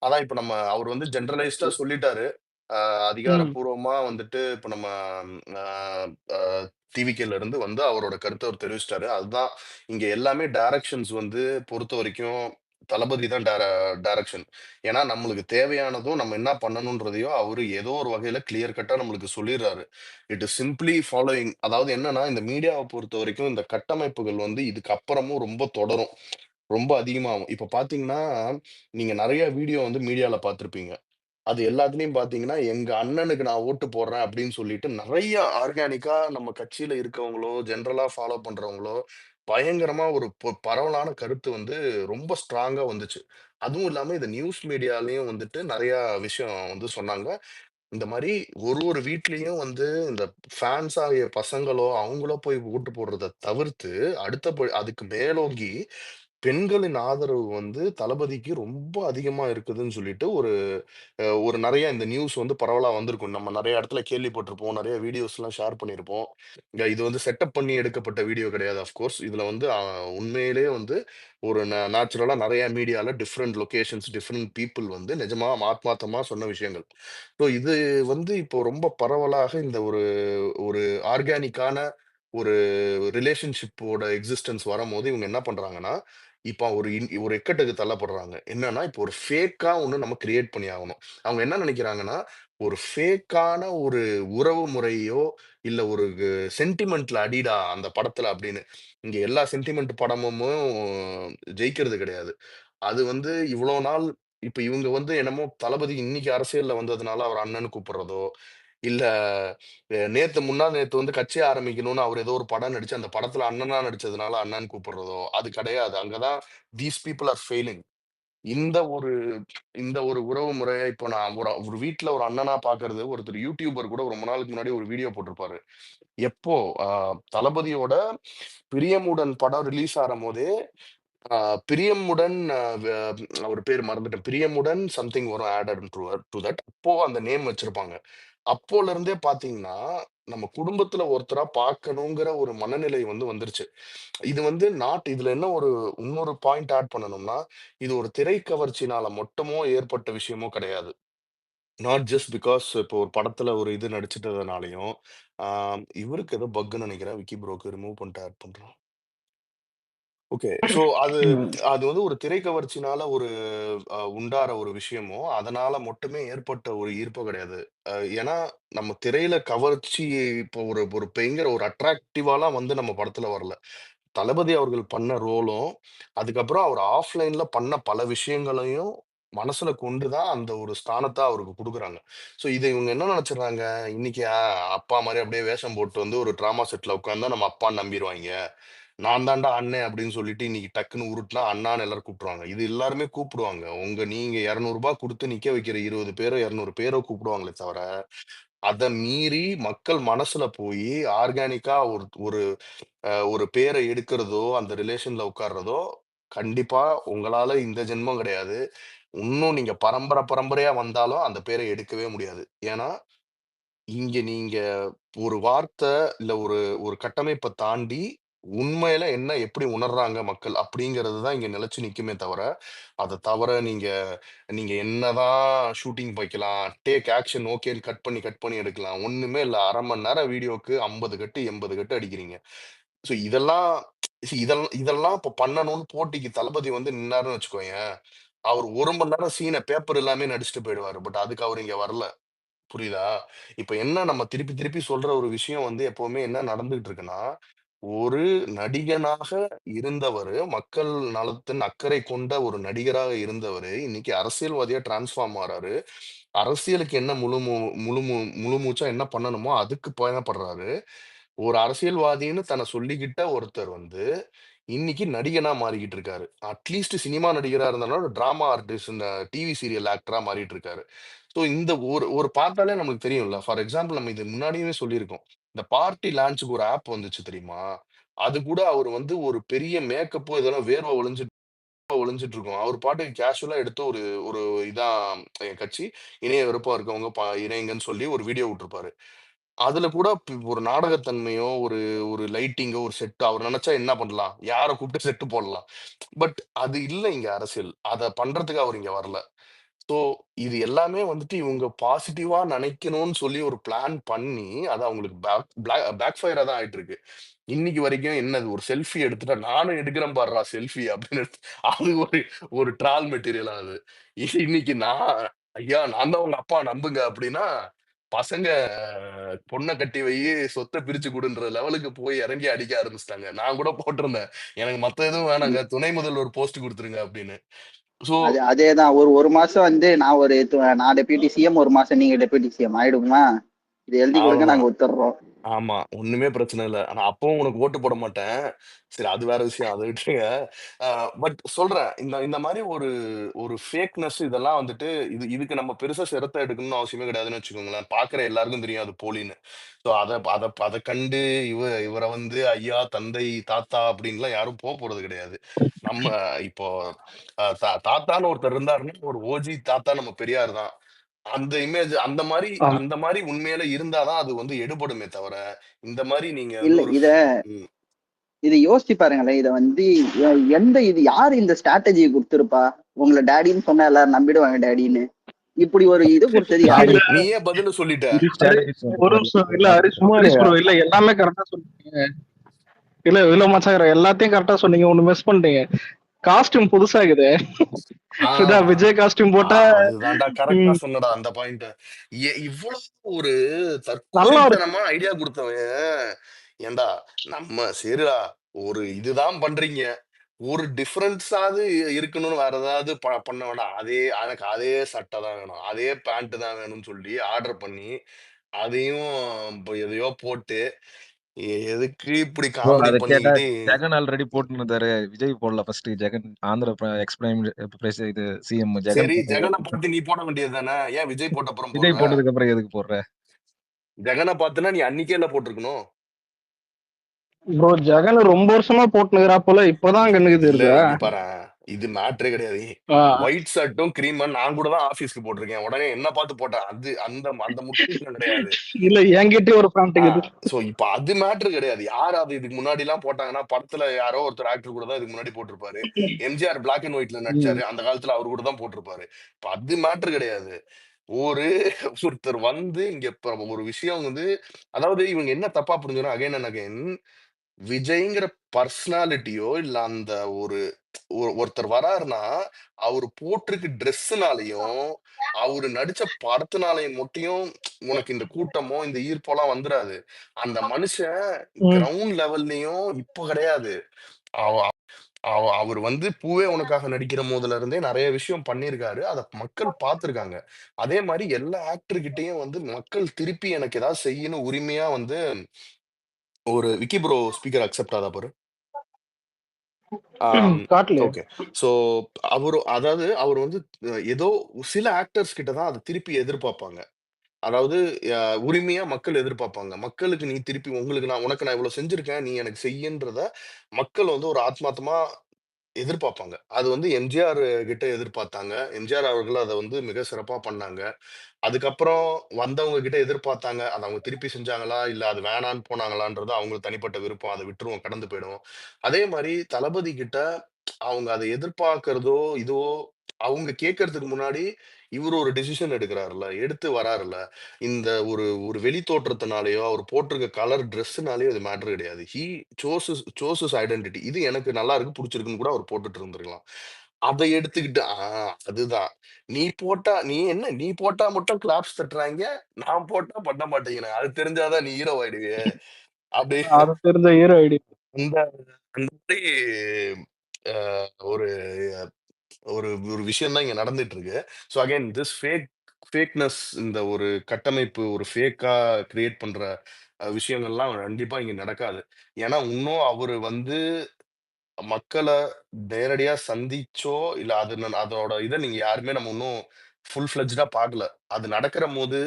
அதான் இப்ப அவர் வந்து ஜெனரலைஸ்டா சொல்லிட்டாரு. அ ம். அதிகாரப்பூர்வமா வந்துட்டு இப்ப நம்ம அ அ டிவிகேல இருந்து வந்து அவரோட கருத்த அவர் தெரிவிச்சுட்டாரு. அதுதான் இங்க எல்லாமே டைரக்ஷன்ஸ் வந்து பொறுத்தவரைக்கும் தளபதி தான் டைரக்ஷன். ஏன்னா நம்மளுக்கு தேவையானதும் நம்ம என்ன பண்ணணும்ன்றதையும் அவரு ஏதோ ஒரு வகையில கிளியர் கட்டா நம்மளுக்கு சொல்லிடுறாரு. It is simply following. அதாவது என்னன்னா, இந்த மீடியாவ பொறுத்தவரைக்கும் இந்த கட்டமைப்புகள் வந்து இதுக்கு அப்புறமும் ரொம்ப தொடரும். ரொம்ப அதிகமாகும். இப்ப பார்த்தீங்கன்னா, நீங்க நெறைய வீடியோ வந்து மீடியால பார்த்திருப்பீங்க. அது எல்லாத்துலயும் பார்த்தீங்கன்னா, "எங்க அண்ணனுக்கு நான் ஓட்டு போடுறேன்" அப்படின்னு சொல்லிட்டு நெறைய ஆர்கானிக்கா நம்ம கட்சியில இருக்கவங்களோ, ஜெனரலா ஃபாலோ பண்றவங்களோ, பயங்கரமா ஒரு பரவலான கருத்து வந்து ரொம்ப ஸ்ட்ராங்கா வந்துச்சு. அதுவும் இல்லாம இத நியூஸ் மீடியாலயும் வந்துட்டு நெறையா விஷயம் வந்து சொன்னாங்க. இந்த மாரி ஒரு வீட்லயும் வந்து இந்த ஃபேன்ஸ் ஆகிய பசங்களோ, அவங்களோ போய் ஓட்டு போடுறத தவிர்த்து, அதுக்கு மேலோங்கி பெண்களின் ஆதரவு வந்து தளபதிக்கு ரொம்ப அதிகமா இருக்குதுன்னு சொல்லிட்டு ஒரு நெறைய இந்த நியூஸ் வந்து பரவலா வந்திருக்கும். நம்ம நெறைய இடத்துல கேள்விப்பட்டிருப்போம். நெறைய வீடியோஸ்லாம் ஷேர் பண்ணியிருப்போம். இது வந்து செட்டப் பண்ணி எடுக்கப்பட்ட வீடியோ கிடையாது ஆஃப் கோர்ஸ். இதுல வந்து உண்மையிலேயே வந்து ஒரு நேச்சுரலா நெறைய மீடியால டிஃபரெண்ட் லொகேஷன்ஸ், டிஃபரெண்ட் பீப்பிள் வந்து நிஜமா ஆத்மார்த்தமா சொன்ன விஷயங்கள். ஸோ இது வந்து இப்போ ரொம்ப பரவலாக இந்த ஒரு ஒரு ஆர்கானிக்கான ஒரு ரிலேஷன்ஷிப்போட எக்ஸிஸ்டன்ஸ் வரும்போது இவங்க என்ன பண்றாங்கன்னா, இப்ப ஒரு இக்கட்டுக்கு தள்ளப்படுறாங்க. என்னன்னா, இப்போ ஒரு ஃபேக்கா ஒண்ணு நம்ம கிரியேட் பண்ணி ஆகணும். அவங்க என்ன நெனைக்கிறாங்கன்னா, ஒரு ஃபேக்கான ஒரு உறவு முறையோ, இல்ல ஒரு சென்டிமென்ட்ல அடிடா அந்த படத்துல அப்படின்னு. இங்க எல்லா சென்டிமென்ட் படமுமும் ஜெயிக்கிறது கிடையாது. அது வந்து இவ்வளோ நாள் இப்ப இவங்க வந்து என்னமோ தளபதி இன்னைக்கு அரசியல்ல வந்ததுனால அவர அண்ணன்னு கூப்பிடுறதோ, இல்ல நேத்து முந்தா நேத்து வந்து கட்சி ஆரம்பிக்கணும்னு அவர் ஏதோ ஒரு படம் நடிச்சு, அந்த படத்துல அண்ணனா நடிச்சதுனால அண்ணான்னு கூப்பிடுறதோ, அது கிடையாது. அங்க தான் தீஸ் பீப்பிள் ஆர் ஃபெயிலிங். இந்த ஒரு இந்த ஒரு உறவு முறைய இப்போ நான் ஒரு ஒரு வீட்ல ஒரு அண்ணனா பார்க்கறது, ஒருத்தர் யூடியூபர் கூட ரொம்ப நாளுக்கு முன்னாடி ஒரு வீடியோ போட்டிருப்பாரு. எப்போ அ தளபதியோட பிரியமுடன் படம் ரிலீஸ் ஆறம்போதே, அ பிரியமுடன் அவர் பேர் மறந்துட்டேன். பிரியமுடன் சம்திங் வரும் ஆடட் டூ தட். அப்போ அந்த நேம் வச்சிருப்பாங்க. அப்போல இருந்தே பார்த்தீங்கன்னா, நம்ம குடும்பத்துல ஒருத்தரா பார்க்கணுங்கிற ஒரு மனநிலை வந்து வந்துருச்சு. இது வந்து இதுல என்ன ஒரு இன்னொரு பாயிண்ட் ஆட் பண்ணணும்னா, இது ஒரு திரை கவர்ச்சினால மட்டுமோ ஏற்பட்ட விஷயமோ கிடையாது. நாட் ஜஸ்ட் பிக்காஸ் இப்போ ஒரு படத்துல ஒரு இது நடிச்சிட்டதுனாலயும், ஆ இவருக்கு ஏதோ பக்ன்னு நெனைக்கிறேன். விக்கி ப்ரோக்கு ரிமூவ் பண்ணிட்டு ஆட் பண்றேன். ஓகே. ஸோ ம். அது வந்து ஒரு திரை கவர்ச்சினால ஒரு உண்டாற ஒரு விஷயமோ, அதனால மட்டுமே ஏற்பட்ட ஒரு ஈர்ப்பு கிடையாது. ஏன்னா, நம்ம திரையில கவர்ச்சி இப்போ ஒரு ஒரு பயங்கர ஒரு அட்ராக்டிவாலாம் வந்து நம்ம படத்துல வரல. தளபதி அவர்கள் பண்ண ரோலும், அதுக்கப்புறம் அவர் ஆஃப்லைன்ல பண்ண பல விஷயங்களையும் மனசுல கொண்டு தான் அந்த ஒரு ஸ்தானத்த அவருக்கு குடுக்குறாங்க. ஸோ இத இவங்க என்ன நெனச்சுடுறாங்க, இன்னைக்கு அப்பா மாரி அப்படியே வேஷம் போட்டு வந்து ஒரு ட்ராமா செட்ல உட்கார்ந்தா நம்ம அப்பான்னு நம்பிருவாய்ங்க. நான் தான்டா அண்ணன் அப்படின்னு சொல்லிட்டு இன்னைக்கு டக்குன்னு உருட்டுனா அண்ணான்னு எல்லாரும் கூப்பிட்டுருவாங்க. இது எல்லாருமே கூப்பிடுவாங்க. நீங்க ரூ. 200 குடுத்து நிக்க வைக்கிற 20 பேரோ, 200 பேரோ கூப்பிடுவாங்களே தவிர, அத மீறி மக்கள் மனசுல போயி ஆர்கானிக்கா ஒரு ஒரு ஒரு பேர எடுக்கிறதோ, அந்த ரிலேஷன்ல உட்கார்றதோ, கண்டிப்பா உங்களால இந்த ஜென்மம் கிடையாது. இன்னும் நீங்க பரம்பரையா வந்தாலும் அந்த பேர எடுக்கவே முடியாது. ஏன்னா, இங்க நீங்க ஒரு வார்த்த, இல்ல ஒரு ஒரு கட்டமைப்ப தாண்டி, உண்மையில என்ன எப்படி உணர்றாங்க மக்கள் அப்படிங்கிறது தான் இங்க நிலைச்சு நிக்குமே தவிர, அத தவிர நீங்க நீங்க என்னதான் ஷூட்டிங் வைக்கலாம், டேக் ஆக்ஷன் ஓகேன்னு கட் பண்ணி எடுக்கலாம். ஒண்ணுமே இல்ல. 1/2 மணி நேரம் வீடியோக்கு 50 கட்டு, 80 கட்டு அடிக்கிறீங்க. ஸோ இதெல்லாம் இதெல்லாம் இதெல்லாம் இப்ப பண்ணணும்னு போட்டிக்கு தளபதி வந்து நின்னாருன்னு வச்சுக்கோயேன், அவர் 1 மணி நேரம் சீன பேப்பர் எல்லாமே நடிச்சுட்டு போயிடுவாரு. பட் அதுக்கு அவரு இங்க வரல. புரியுதா? இப்ப என்ன நம்ம திருப்பி திருப்பி சொல்ற ஒரு விஷயம் வந்து எப்பவுமே என்ன நடந்துகிட்டு இருக்குன்னா, ஒரு நடிகனாக இருந்தவரு, மக்கள் நலத்தின் அக்கறை கொண்ட ஒரு நடிகராக இருந்தவரு, இன்னைக்கு அரசியல்வாதியா டிரான்ஸ்ஃபார்ம் ஆறாரு. அரசியலுக்கு என்ன முழு மூச்சா என்ன பண்ணணுமோ அதுக்கு பயணப்படுறாரு. ஒரு அரசியல்வாதின்னு தன்னை சொல்லிக்கிட்ட ஒருத்தர் வந்து, இன்னைக்கு நடிகனா மாறிக்கிட்டு இருக்காரு. அட்லீஸ்ட் சினிமா நடிகரா இருந்தாலும் டிராமா ஆர்டிஸ்ட் இந்த டிவி சீரியல் ஆக்டரா மாறிட்டு இருக்காரு. ஸோ இந்த ஒரு ஒரு பார்த்தாலே நமக்கு தெரியும்ல. ஃபார் எக்ஸாம்பிள் நம்ம இது முன்னாடியுமே சொல்லியிருக்கோம். இந்த பார்ட்டி லான்ச்சுக்கு ஒரு ஆப் வந்துச்சு தெரியுமா? அது கூட அவரு வந்து ஒரு பெரிய மேக்கப்போ இதெல்லாம் வேர்வை ஒளிஞ்சிட்டு இருக்கும். அவர் பாட்டுக்கு கேஷுவலா எடுத்து ஒரு ஒரு இதான் என் கட்சி, இணைய விருப்பம் இருக்கவங்க இணையுங்கன்னு சொல்லி ஒரு வீடியோ விட்டுருப்பாரு. அதுல கூட ஒரு நாடகத்தன்மையோ, ஒரு ஒரு லைட்டிங்கோ, ஒரு செட் அவர் நெனச்சா என்ன பண்ணலாம்? யார கூப்பிட்டு செட் போடலாம். பட் அது இல்ல இங்க அரசியல். அத பண்றதுக்கு அவர் இங்க வரல. ஸோ இது எல்லாமே வந்துட்டு இவங்க பாசிட்டிவா நெனைக்கணும்னு சொல்லி ஒரு பிளான் பண்ணி, அது அவங்களுக்கு பேக் ஃபயரா தான் ஆயிட்டு இருக்கு. இன்னைக்கு வரைக்கும் என்னது ஒரு செல்ஃபி எடுத்துட்டா, "நானும் எடுக்கிறேன் பார்றா செல்ஃபி" அப்படின்னு அது ஒரு ஒரு ட்ரால் மெட்டீரியலா அது. இன்னைக்கு "ஐயா நான் தான் உங்க அப்பா நம்புங்க" அப்படின்னா, பசங்க பொண்ண கட்டி வையி, சொத்த பிரிச்சு குடுன்ற லெவலுக்கு போய் இறங்கி அடிக்க ஆரம்பிச்சுட்டாங்க. நான் கூட போட்டிருந்தேன். எனக்கு மத்த எதுவும் வேணாங்க. துணை முதல்வர் போஸ்ட் குடுத்துருங்க அப்படின்னு. ஸோ அதேதான் ஒரு மாசம் வந்து நான் டெபியூட்டி சிஎம், ஒரு மாசம் நீங்க டெபியூட்டி சிஎம் ஆயிடுமா? இது எழுதி கொடுங்க, அவ்வளோதான். நாங்க ஒத்துடுறோம். ஆமா. ஒண்ணுமே பிரச்சனை இல்ல. ஆனா அப்பவும் உனக்கு ஓட்டு போட மாட்டேன். சரி அது வேற விஷயம். அத விட்டுருங்க. அ பட் சொல்றேன். இந்த இந்த மாரி ஒரு ஒரு ஃபேக்னஸ் இதெல்லாம் வந்துட்டு இதுக்கு நம்ம பெருசா சிரத்த எடுக்கணும்னு அவசியமே கிடையாதுன்னு வச்சுக்கோங்களேன். பார்க்குற எல்லாருக்கும் தெரியும் அது போலின்னு. ஸோ அத அத அத கண்டு இவர வந்து ஐயா, தந்தை, தாத்தா அப்படின்லாம் யாரும் போறது கிடையாது. நம்ம இப்போ தாத்தான்னு ஒருத்தர் இருந்தாருன்னா, ஒரு ஓஜி தாத்தா நம்ம பெரியார் தான். அந்த இமேஜ் ஆமா. அந்த மாரி உண்மையில இருந்தா தான் அது வந்து எடுபடுமே தவிர, இந்த மாரி நீங்க இல்ல, வந்து ஒரு ம். இதை யோசிச்சு பாருங்களேன். இதை வந்து இது யாரு இந்த ஸ்ட்ராட்டஜி கொடுத்துருப்பா? உங்களை டேடின்னு சொன்னா எல்லாரும் நம்பிடுவாங்க டேடின்னு. இப்படி ஒரு இது கொடுத்தது யாரு? நீயே பதில சொல்லிட்ட. ஒரு நிமிஷம் இல்ல, ஹரி சும்மா ஹரிஷ் ப்ரோ, இல்ல எல்லாமே கரெக்டா சொல்றீங்க. இல்ல மச்சான், எல்லாத்தையும் கரெக்டா சொன்னீங்க, ஒண்ணு மிஸ் பண்ணிட்டீங்க. காஸ்டியூம் புதுசாகுது. ஆஹ் விஜய் காஸ்டியூம் போட்டா அதுதான்டா கரெக்டா ம், சொன்னடா அந்த பாயிண்ட். இவ்வளவு ஒரு நல்லா இருக்கு. தற்கூரித்தனமா ஐடியா கொடுத்தவன். ஏன்டா நம்ம சரிடா, ஒரு இதுதான் பண்றீங்க, ஒரு டிஃபரன்ஸாவது இருக்கணும்னு வேற ஏதாவது பண்ண வேண்டாம். எனக்கு அதே சட்டை தான் வேணும், அதே பேண்ட் தான் வேணும்னு சொல்லி ஆர்டர் பண்ணி அதையும் இப்ப எதையோ போட்டு எதுக்கு இப்படி ப்ரோ காமெடி அதை கேட்டா பண்ணிக்கிட்டு. ஜெகன் ஆல்ரெடி போட்டுன்னு இருந்தாரு. விஜய் போடல first. Jagan Andhra ex prime இது சிஎம் ஜெகன் சரி, போட்டாரு. ஜெகனை பார்த்து நீ போட வேண்டியது தானே, ஏன் விஜய் போட்ட அப்புறம் விஜய் போடுற? போட்டதுக்கு அப்புறம் எதுக்கு போடுற? ஜெகனை பார்த்துனா நீ அன்னைக்கே இல்ல போட்டிருக்கணும். ப்ரோ ஜெகன் ரொம்ப வருஷமா போட்டுனுக்கிறா போல, இப்பதான் கண்ணுக்கு இல்ல தெரியுதா? இங்க பாரு, இது மேட்ரே கிடையாது. ஒயிட் ஷர்ட்டும் கிரீமும் நான் கூட தான் ஆபீஸ்க்கு போட்டிருக்கேன், உடனே என்ன பார்த்து போட்டேன், அது அந்த அந்த முக்கியம் கிடையாது. இல்ல என்கிட்டயே ஒரு பேண்ட் இருக்குது. சோ இப்ப அது மேட்ரு கிடையாது. யார் அது இதுக்கு முன்னாடி எல்லாம் போட்டாங்கன்னா, படத்துல யாரோ ஒருத்தர் ஆக்டர் கூட தான் இதுக்கு முன்னாடி போட்டிருப்பாரு. எம்ஜிஆர் பிளாக் அண்ட் ஒயிட்ல நடிச்சாரு, அந்த காலத்துல அவரு கூட தான் போட்டிருப்பாரு. இப்ப அது மேட்ரு கிடையாது. ஒரு ஒருத்தர் வந்து இங்க இப்ப ஒரு விஷயம் வந்து, அதாவது இவங்க என்ன தப்பா புரிஞ்சுக்கணும், அகைன் அண்ட் அகைன் விஜய்ங்கிற பர்சனாலிட்டியோ இல்ல அந்த ஒரு ஒருத்தர் வராருன்னா, அவரு போட்டிருக்க ட்ரெஸ்ஸுனாலயும், அவரு நடிச்ச படத்துனாலயும் மட்டும் உனக்கு இந்த கூட்டமோ, இந்த ஈர்ப்போலாம் வந்துராது. அந்த மனுஷன் ம், கிரவுண்ட் லெவல்லயும் இப்ப கிடையாது. அவ அவரு வந்து பூவே உனக்காக நடிக்கிற போதுல இருந்தே நெறைய விஷயம் பண்ணியிருக்காரு. அத மக்கள் பார்த்துருக்காங்க. அதே மாரி எல்லா ஆக்டர் கிட்டயும் வந்து மக்கள் திருப்பி எனக்கு ஏதாவது செய்யணும் உரிமையா வந்து ஒரு விக்கி ப்ரோ ஸ்பீக்கர் அக்செப்ட் ஆதா பாரு. காட்டலையே. ஓகே. ஸோ அதாவது அவரு வந்து ஏதோ சில ஆக்டர்ஸ் கிட்ட தான் அத திருப்பி எதிர்பார்ப்பாங்க. அதாவது அ உரிமையா மக்கள் எதிர்பார்ப்பாங்க. மக்களுக்கு நீ திருப்பி உனக்கு நான் இவ்வளவு செஞ்சிருக்கேன், நீ எனக்கு செய்யின்றத மக்கள் வந்து ஒரு ஆத்மார்த்தமா எதிர்பார்ப்பாங்க. அது வந்து எம்ஜிஆர் கிட்ட எதிர்பார்த்தாங்க. எம்ஜிஆர் அவர்கள் அத வந்து மிக சிறப்பா பண்ணாங்க. அதுக்கப்புறம் வந்தவங்க கிட்ட எதிர்பார்த்தாங்க. அத அவங்க திருப்பி செஞ்சாங்களா? இல்ல அது வேணான்னு போனாங்களான்றது அவங்களுக்கு தனிப்பட்ட விருப்பம். அத விட்டுருவோம், கடந்து போயிடுவோம். அதே மாரி தளபதி கிட்ட அவங்க அத எதிர்பார்க்கிறதோ, இதுவோ அவங்க கேட்கறதுக்கு முன்னாடி இவரு ஒரு டிசிஷன் எடுக்குறாருல்ல, எடுத்து வராருல்ல. இந்த ஒரு ஒரு வெளி தோற்றத்தினாலயோ, அவர் போட்டிருக்க கலர் ட்ரெஸ்ஸுனாலயோ இது மேட்டர் கிடையாது. Shows his identity. இது எனக்கு நல்லா இருக்கு, புடிச்சிருக்குன்னு கூட அவர் போட்டுட்டு இருந்திருக்கலாம். அத எடுத்துக்கிட்டு அதுதான். நீ போட்டா மட்டும் கிளாப்ஸ் தட்டுறாய்ங்க. நான் போட்டா பண்ண மாட்டேங்கிறாங்க. அது தெரிஞ்சா தான் நீ ஹீரோ ஆயிடுவியே! அப்படி அது தெரிஞ்ச ஹீரோ ஐடி. அந்த அந்த மாரி அ ஒரு ஒரு ஒரு விஷயம் தான் இங்க நடந்துட்டு இருக்கு. ஸோ அகைன் திஸ் ஃபேக்னஸ், இந்த ஒரு கட்டமைப்பு, ஒரு ஃபேக்கா கிரியேட் பண்ற விஷயங்கள்லாம் கண்டிப்பா இங்க நடக்காது. ஏன்னா, இன்னும் அவரு வந்து மக்கள நேரடியா சந்திச்சோ, இல்ல அதோட இத நீங்க யாருமே நம்ம இன்னும் ஃபுல் ஃப்ளெட்ஜ்டா பார்க்கல. அது நடக்கிறம்போது,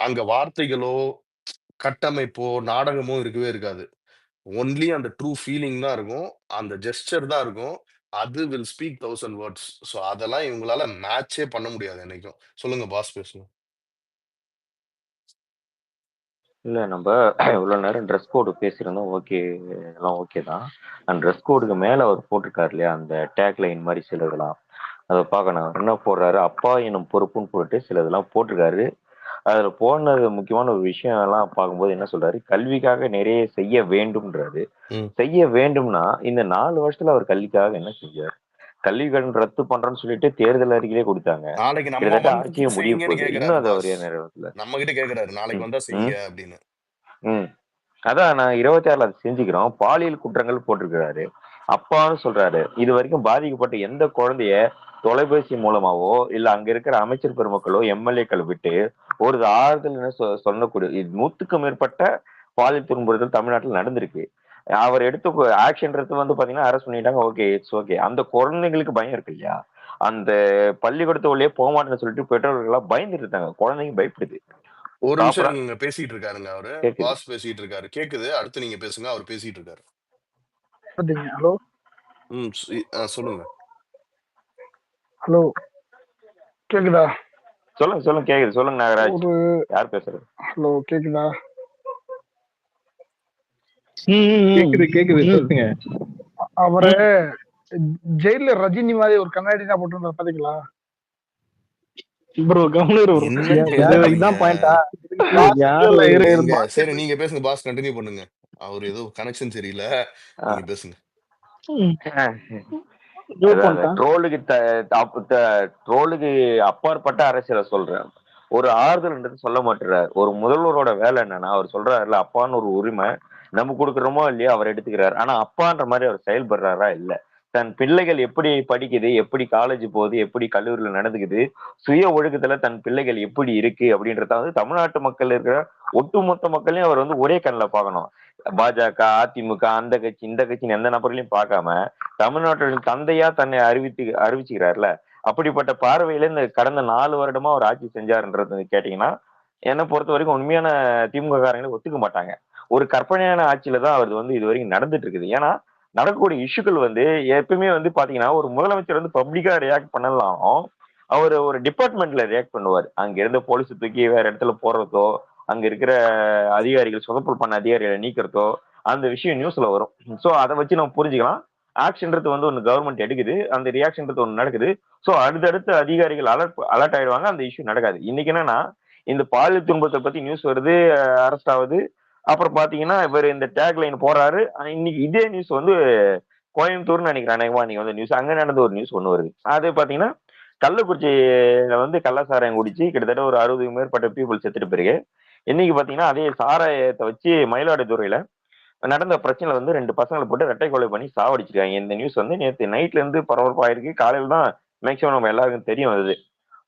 அங்க வார்த்தைகளோ, கட்டமைப்போ, நாடகமோ இருக்கவே இருக்காது. ஒன்லி அந்த ட்ரூ ஃபீலிங் தான் இருக்கும். அந்த ஜெஸ்டர் தான் இருக்கும். அது வில் ஸ்பீக் 1000 வேர்ட்ஸ். ஸோ அதெல்லாம் இவங்களால மேட்ச்சே பண்ண முடியாது என்னைக்கும். சொல்லுங்க பாஸ் பேசுங்க. இல்ல நம்ப இவ்வளோ நேரம் ட்ரெஸ் கோடு பேசியிருந்தோம். ஓகே, எல்லாம் ஓகே தான். அந்த ட்ரெஸ் கோடுக்கு மேல அவர் போட்டிருக்காரு இல்லையா? அந்த டேக் லைன் மாரி சிலதெல்லாம். அத பார்க்கணும். அவர் என்ன போடுறாரு, அப்பா எனும் பொறுப்புன்னு போட்டு சிலதெல்லாம் போட்டிருக்காரு. அதுல போனது முக்கியமான ஒரு விஷயம் எல்லாம் பார்க்கும்போது என்ன சொல்றாரு, கல்விக்காக நிறைய செய்ய வேண்டும்ன்றாரு. ம். செய்ய வேண்டும்னா, இந்த 4 வருஷத்துல அவர் கல்விக்காக என்ன செஞ்சாரு? கல்வி கடன் ரத்து பண்றேன்னு சொல்லிட்டு தேர்தல் அறிக்கையிலே குடுத்தாங்க. நாளைக்கு நம்ம கிட்டத்தட்ட வந்துட்டு ஆட்சியே முடிய செய்யுங்கன்னு போகுது. கேட்கிறாரு இன்னும் அத அவர் பாஸ். ஏன் நிறைவேத்தல? நம்மகிட்ட கேட்கிறாரு. நாளைக்கு ம். வந்தா செய்யுங்க ம். அப்படின்னு. ம். அதான் நான் 26ல அது செஞ்சுக்கிறோம். பாலியல் குற்றங்கள் போட்டிருக்கிறாரு. அப்பான்னு சொல்றாரு. இது வரைக்கும் பாதிக்கப்பட்ட எந்த குழந்தைய தொலைபேசி மூலமாவோ, இல்ல அங்க இருக்கிற அமைச்சர் பெருமக்களோ, எம்எல்ஏக்கள் விட்டு ஒரு ஆறுதல்ன்னு சொல்லக்கூடிய 100க்கும் மேற்பட்ட பாலியல் துன்புறுத்தல் தமிழ்நாட்டுல நடந்திருக்கு. அவர் எடுத்த ஆக்ஷன்றது வந்து பாத்தீங்கன்னா அரெஸ்ட் பண்ணிட்டாங்க. Okay, it's okay. அந்த குழந்தைங்களுக்கு பயம் இருக்கு இல்லையா? அந்த பள்ளிக்கூடத்து வழியே போக மாட்டேன்னு சொல்லிட்டு பெற்றோர்கள்லாம் பயந்துட்டு இருக்காங்க. குழந்தைங்க பயப்படுது. ஒரு நிமிஷம் ப்ராப்பரா இருங்க. பேசிட்டு இருக்காருங்க அவரு. கேக்குது. பாஸ் பேசிட்டு இருக்காரு. கேக்குது. அடுத்து நீங்க பேசுங்க. அவர் பேசிட்டு இருக்காரு. ஹலோ சொல்லுங்க. ஹலோ, கேக்குதா? சொல்லுங்க, சொல்லுங்க, கேக்குது. சொல்லுங்க நாகராஜ். ஒரு யார் பேசுறது? ஹலோ, கேக்குதா? கேக்குது சொல்லுங்க. அவரு ஜெயில ரஜினி மாதிரி ஒரு கண்ணாடி தான் போட்டு பாத்தீங்களா ப்ரோ? கவனிரு ப்ரோ, என்ன இதான் பாயிண்டா? எங்க சரி நீங்க பேசுங்க பாஸ், கண்டினியூ பண்ணுங்க. அவரு ஏதோ கனெக்ஷன் சரியில்ல. நீங்க பேசுங்க. Mute அதான் அந்த பண்ணிட்டேன். ட்ரோலுக்கு அப்பாற்பட்ட அரசியலை சொல்றேன். ஒரு ஆறுதல்ன்றது சொல்ல மாட்டேறாரு. ஒரு முதல்வரோட வேலை என்னன்னா, அவர் சொல்றாருல அப்பான்னு ஒரு உரிமை நம்ம கொடுக்குறோமோ இல்லையோ அவர் எடுத்துக்கிறாரு. ஆனா அப்பான்ற மாதிரி அவர் செயல்படுறாரா இல்ல. தன் பிள்ளைகள் எப்படி படிக்குது, எப்படி காலேஜ் போகுது, எப்படி கல்லூரியில நடந்துக்குது, சுய ஒழுக்கத்துல தன் பிள்ளைகள் எப்படி இருக்கு அப்படின்றத வந்து தமிழ்நாட்டு மக்கள் இருக்கிற ஒட்டுமொத்த மக்களையும் அவர் வந்து ஒரே கண்ணில் பார்க்கணும். பாஜக, அதிமுக, அந்த கட்சி இந்த கட்சின்னு எந்த நபர்களையும் பார்க்காம தமிழ்நாட்டின் தந்தையா தன்னை அறிவிச்சுக்கிறாருல. அப்படிப்பட்ட பார்வையில இந்த கடந்த 4 வருடமா அவர் ஆட்சி செஞ்சாருன்றது கேட்டீங்கன்னா என்னை பொறுத்த வரைக்கும் உண்மையான திமுக காரங்களை ஒத்துக்க மாட்டாங்க. ஒரு கற்பனையான ஆட்சியில தான் அவர் வந்து இது வரைக்கும் நடந்துட்டு இருக்குது. ஏன்னா நடக்கக்கூடிய இஷ்யூக்கள் வந்து எப்பவுமே வந்து பாத்தீங்கன்னா ஒரு முதலமைச்சர் வந்து பப்ளிக்கா ரியாக்ட் பண்ணலாம். அவர் ஒரு டிபார்ட்மெண்ட்ல ரியாக்ட் பண்ணுவார். அங்க இருந்த போலீஸ் தூக்கி வேற இடத்துல போடுறதோ, அங்க இருக்கிற அதிகாரிகள் சொதப்பல் பண்ண அதிகாரிகளை நீக்கிறதோ அந்த விஷயம் நியூஸ்ல வரும். சோ அதை வச்சு நம்ம புரிஞ்சுக்கலாம். ஆக்ஷன்றது வந்து ஒன்று கவர்மெண்ட் எடுக்குது, அந்த ரியாக்ஷன்றது ஒன்று நடக்குது. ஸோ அடுத்தடுத்து அதிகாரிகள் அலர்ட் ஆயிடுவாங்க, அந்த இஷ்யூ நடக்காது. இன்னைக்கு என்னன்னா இந்த பாலியல் துன்பத்தை பத்தி நியூஸ் வருது, அரெஸ்ட் ஆகுது. அப்புறம் பாத்தீங்கன்னா இவர் இந்த டேக் லைன் போறாரு. இன்னைக்கு இதே நியூஸ் வந்து கோயம்புத்தூர்னு நினைக்கிறேன் அநேகமா நீங்க வந்து நியூஸ் அங்க நடந்த ஒரு நியூஸ் ஒன்று வருது. அது பாத்தீங்கன்னா கள்ளக்குறிச்சியில வந்து கள்ளசாராயம் குடிச்சு கிட்டத்தட்ட ஒரு 60 மேற்பட்ட பீப்புள் செத்துட்டு பிறகு இன்னைக்கு பாத்தீங்கன்னா அதே சாராயத்தை வச்சு மயிலாடுதுறையில நடந்த பிரச்சனை வந்து 2 பசங்களை போட்டு ரெட்டை கொலை பண்ணி சாவடிச்சிருக்காங்க. இந்த நியூஸ் வந்து நேற்று நைட்ல இருந்து பரபரப்பாயிருக்கு. காலையில தான் மேக்சிமம் நம்ம எல்லாருக்கும் தெரியும் அது.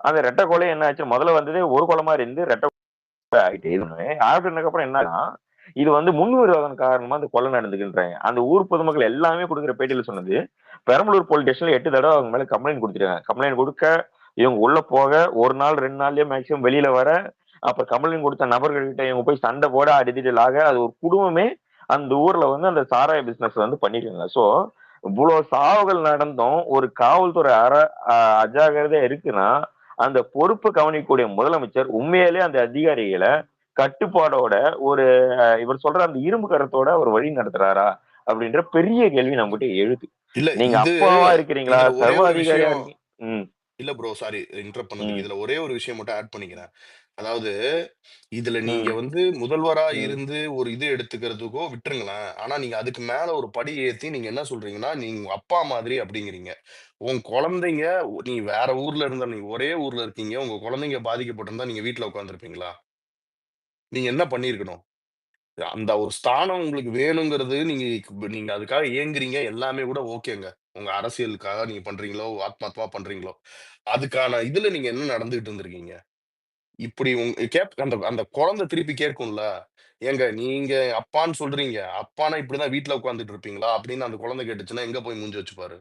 அந்த ரெட்டை கொலை என்ன ஆச்சு, முதல்ல வந்ததே ஒரு கொலை மாதிரி இருந்து ரெட்டை கொலை ஆகிட்டு இதுன்னு ஆப்டனுக்கு அப்புறம் என்னன்னா இது வந்து முன்விரோதம் காரணமா அந்த கொலை நடந்துக்குன்றாங்க. அந்த ஊர் பொதுமக்கள் எல்லாமே கொடுக்குற பேட்டியில சொன்னது பெரம்பலூர் போலீஸ் ஸ்டேஷன்ல 8 தடவை அவங்க மேல கம்ப்ளைண்ட் கொடுத்துருக்காங்க. கம்ப்ளைண்ட் கொடுக்க இவங்க உள்ள போக 1 நாள் 2 நாள்லயே மேக்சிமம் வெளியில வர, அப்ப கம்ப்ளைண்ட் கொடுத்த நபர்கள்கிட்ட இவங்க போய் சண்டை போட அடிதிடல் ஆக அது ஒரு குடும்பமே அந்த ஊர்ல வந்து அந்த சாராய பிசினஸ் வந்து பண்ணிருக்காங்க. சோ இவ்வளவு சாவுகள் நடந்தும் ஒரு காவல்துறை அஜாகிரதையா இருக்குன்னா அந்த பொறுப்பு கவனிக்கக்கூடிய முதலமைச்சர் உண்மையிலே அந்த அதிகாரிகளை கட்டுப்பாடோட ஒரு இவர் சொல்ற அந்த இரும்பு கரத்தோட ஒரு வழி நடத்துறாரா அப்படின்ற பெரிய கேள்வி நம்மகிட்ட எழுது. இல்ல நீங்க இது அப்பாவா இருக்கிறீங்களா, இதுல ஒரே சர்வ ஒரு அதிகாரியா விஷயம். இருக்கீங்க? ம். இல்ல ப்ரோ, சாரி இன்டரப்ட் பண்ணதுக்கு. ம். இதுல ஒரே ஒரு விஷயம் மட்டும் ஆட் பண்ணிக்கிறேன். அதாவது இதுல நீங்க ம். வந்து முதல்வரா ம். இருந்து ஒரு இது எடுத்துக்கிறதுக்கோ விட்டுருங்களேன். ஆனா நீங்க அதுக்கு மேல ஒரு படி ஏத்தி நீங்க என்ன சொல்றீங்கன்னா, நீங்க உங்க அப்பா மாதிரி அப்படிங்கிறீங்க. உன் குழந்தைங்க நீ வேற ஊர்ல இருந்தா நீங்க ஒரே ஊர்ல இருக்கீங்க. உங்க குழந்தைங்க பாதிக்கப்பட்டிருந்தா நீங்க வீட்ல உட்கார்ந்திருப்பீங்களா? நீங்க என்ன பண்ணியிருக்கணும்? அந்த ஒரு ஸ்தானம் உங்களுக்கு வேணுங்கிறது நீங்க நீங்க அதுக்காக ஏங்குறீங்க. எல்லாமே கூட ஓகேங்க. உங்க அரசியலுக்காக நீங்க பண்றீங்களோ, ஆத்மார்த்தமா பண்றீங்களோ, அதுக்கான இதுல நீங்க என்ன நடந்துகிட்டு இருந்திருக்கீங்க? இப்படி அந்த அந்த குழந்தை திருப்பி கேட்கும்ல. "ஏங்க நீங்க அப்பான்னு சொல்றீங்க. அப்பான்னா இப்படிதான் வீட்ல உட்கார்ந்துட்டு இருப்பீங்களா?" அப்படின்னு அந்த குழந்தை கேட்டுச்சுன்னா, எங்க போய் மூஞ்சி வச்சுப்பாரு?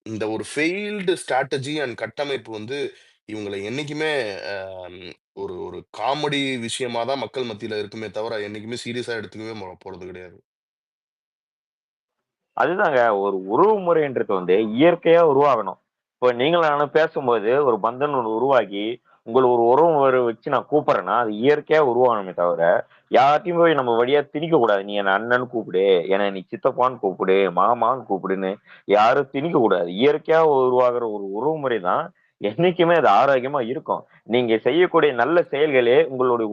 இந்த ஒரு ஃபெயில்டு ஸ்ட்ராட்டஜி அண்ட் கட்டமைப்பு வந்து இவங்கள என்னைக்குமே அ ஒரு ஒரு காமெடி விஷயமா தான் மக்கள் மத்தியில இருக்குமே தவிர, என்னைக்குமே சீரியஸா எடுத்துக்கவே போறது கிடையாது. அதுதாங்க. ஒரு உறவு முறைன்றது வந்து இயற்கையா உருவாகணும். இப்போ நீங்களும் நானும் பேசும்போது ஒரு பந்தன் ஒண்ணு உருவாகி, உங்கள ஒரு உறவு முறை வச்சு நான் கூப்பிடுறேன்னா, அது இயற்கையா உருவாகணுமே தவிர, யார்ட்டயும் போய் நம்ம வழியா திணிக்கக்கூடாது. நீ என்ன அண்ணன்னு கூப்பிடு, என்ன நீ சித்தப்பான்னு கூப்பிடு, மாமான்னு கூப்பிடுன்னு யாரும் திணிக்கக்கூடாது. இயற்கையா உருவாகுற ஒரு உறவு முறை தான் என்னைக்குமே அது ஆரோக்கியமா இருக்கும். நீங்க செய்யக்கூடிய நல்ல செயல்களே உங்களுடைய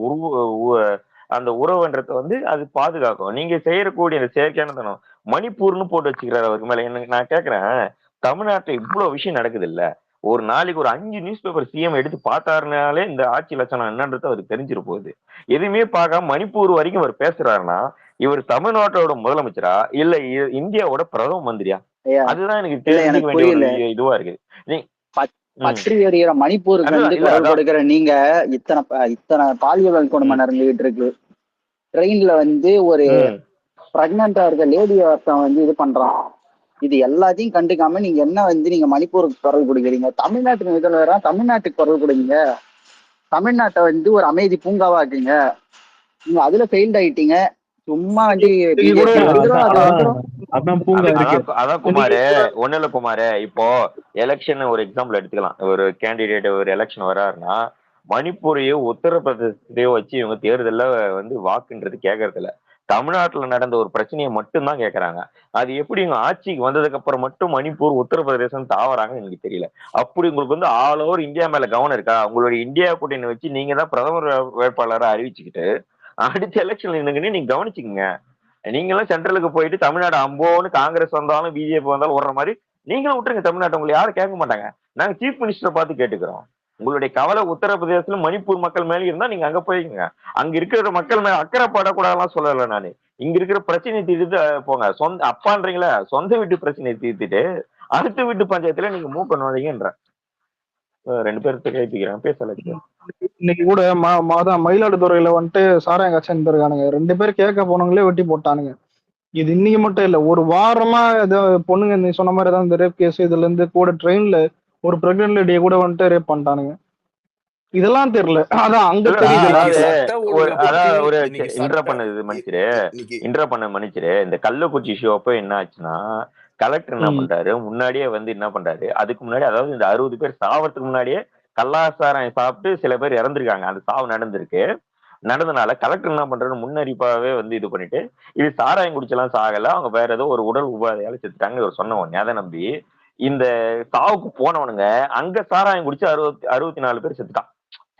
அந்த உறவுன்றத வந்து அது பாதுகாக்கும். நீங்க செய்யக்கூடிய அந்த செயற்கையானதனம் மணிப்பூர்ன்னு போட்டு வச்சுக்கிறாரு அவருக்கு மேல. எனக்கு நான் கேட்கிறேன், தமிழ்நாட்டுல இவ்வளவு விஷயம் நடக்குது இல்ல, ஒரு நாளைக்கு ஒரு 5 நியூஸ் பேப்பர் சிஎம் எடுத்து பார்த்தாருனாலே இந்த ஆட்சி லட்சணம் என்னன்றது அவருக்கு தெரிஞ்சிட போகுது. எதுவுமே பார்க்காம மணிப்பூர் வரைக்கும் அவர் பேசுறாருன்னா இவர் தமிழ்நாட்டோட முதலமைச்சரா இல்ல இந்தியாவோட பிரதம மந்திரியா? ஐயா அதுதான் எனக்கு இல்ல தெரிஞ்சுக்க எனக்கு வேண்டிய ஒரு புரியல. இதுவா இருக்கு. நீ ம். பற்றி எறிகிற மணிப்பூருக்கு வந்து அதுதான் இல்ல குரல் அதான். கொடுக்கிற நீங்க இத்தனை பாலியல் கொடுமை ம். நடந்துகிட்டு இருக்கு. ட்ரெயின்ல வந்து ஒரு ம். பிரெக்னண்டா இருக்க லேடி ஒருத்தன் வந்து இது பண்றான். இது எல்லாத்தையும் கண்டுக்காம நீங்க என்ன வந்து நீங்க மணிப்பூருக்கு குரல் கொடுக்குறீங்க? தமிழ்நாட்டு முதல்வரா தமிழ்நாட்டுக்கு குரல் கொடுங்க. தமிழ்நாட்டை வந்து ஒரு அமைதி பூங்காவாக்குங்க. நீங்க அதுல ஃபெயில்ட் ஆயிட்டீங்க. சும்மா வந்து இன்னைக்கு கூட பிஜேபி வந்துடும் அது அதான் வந்துடும். அதான் பூங்கா இருக்கு. அதான் இன்னைக்கு குமாரு. கூட ஒண்ணு இல்ல குமாரு. இப்போ எலெக்ஷன் ஒரு எக்ஸாம்பிள் எடுத்துக்கலாம். ஒரு கேண்டிடேட் ஒரு எலெக்ஷன் வராருன்னா மணிப்பூரையோ உத்தரப்பிரதேசத்தையோ வச்சு இவங்க தேர்தல்ல வந்து வாக்குன்றது கேட்கறது இல்ல. தமிழ்நாட்டுல நடந்த ஒரு பிரச்சனையை மட்டும் தான் கேட்கறாங்க. அது எப்படி இவங்க ஆட்சிக்கு வந்ததுக்கு அப்புறம் மட்டும் மணிப்பூர் உத்தரப்பிரதேசம் தாவறாங்கன்னு எனக்கு தெரியல. அப்படி உங்களுக்கு வந்து ஆல் ஓவர் இந்தியா மேல கவனம் இருக்கா? உங்களுடைய இந்தியா கூட்டணி வச்சு நீங்க தான் பிரதமர் வேட்பாளரை அறிவிச்சுக்கிட்டு அடுத்த எலெக்ஷன்ல நின்னுங்கன்னு நீங்க கவனிச்சுக்கங்க. நீங்களும் சென்ட்ரலுக்கு போயிட்டு தமிழ்நாடு அம்போன்னு காங்கிரஸ் வந்தாலும் பிஜேபி வந்தாலும் ஓடுற மாதிரி நீங்களும் விட்டுருங்க தமிழ்நாட்டை. உங்களை யாரும் கேட்க மாட்டாங்க. நாங்க சீஃப் மினிஸ்டரை பார்த்து கேட்டுக்கிறோம். உங்களுடைய கவலை உத்தரப்பிரதேசத்துல மணிப்பூர் மக்கள் மேல இருந்தா நீங்க அங்க போய்க்குங்க. அங்க இருக்கிற மக்கள் மேல அக்கறை படக்கூடாதுலாம் சொல்லல நானு. இங்க இருக்கிற பிரச்சனையை தீர்த்து போங்க. சொந்த அப்பான்றீங்களா, சொந்த வீட்டு பிரச்சனையை தீர்த்துட்டு அடுத்த வீட்டு பஞ்சாயத்துல நீங்க மூக்க நுழைங்கன்ற. 2 பேர்த்த கைப்பிக்கிறேன் பேசல. இன்னைக்கு கூட அதான் மயிலாடுதுறையில வந்துட்டு சாராயம் காய்ச்சல் இருக்கானுங்க. 2 பேர் கேட்க போனவங்களே வெட்டி போட்டானுங்க. இது இன்னைக்கு மட்டும் இல்ல, ஒரு வாரமா ஏதோ பொண்ணுங்க நீ சொன்ன மாதிரி ஏதாவது இந்த ரேப் கேஸ் இதுல இருந்து கூட ட்ரெயின்ல ஒரு பிரெக்னன்ட் லேடியை கூட வந்துட்டு ரேப் பண்ணிட்டானுங்க. இதெல்லாம் தெரியல. அதான் அங்க மன்னிச்சிரு. இந்த கள்ளக்குறிச்சி ஷோ அப்ப என்ன ஆச்சுன்னா, கலெக்டர் என்ன பண்றாரு, முன்னாடியே வந்து என்ன பண்றாரு, அதுக்கு முன்னாடி அதாவது இந்த 60 பேர் சாவறதுக்கு முன்னாடியே கல்லாசாரம் சாப்பிட்டு சில பேர் இறந்துருக்காங்க. அந்த சாவு நடந்தனால கலெக்டர் என்ன பண்றாரு, முன்னறிப்பாவே வந்து இது பண்ணிட்டு இது சாராயம் குடிச்செல்லாம் சாகல, அவங்க வேற ஏதோ ஒரு உடல் உபாதையால செத்துட்டாங்க இவர் சொன்ன உடனே அதை நம்பி இந்த சாவுக்கு போனவனுங்க அங்க சாராயம் குடிச்சு 64 பேர் செத்துட்டான்.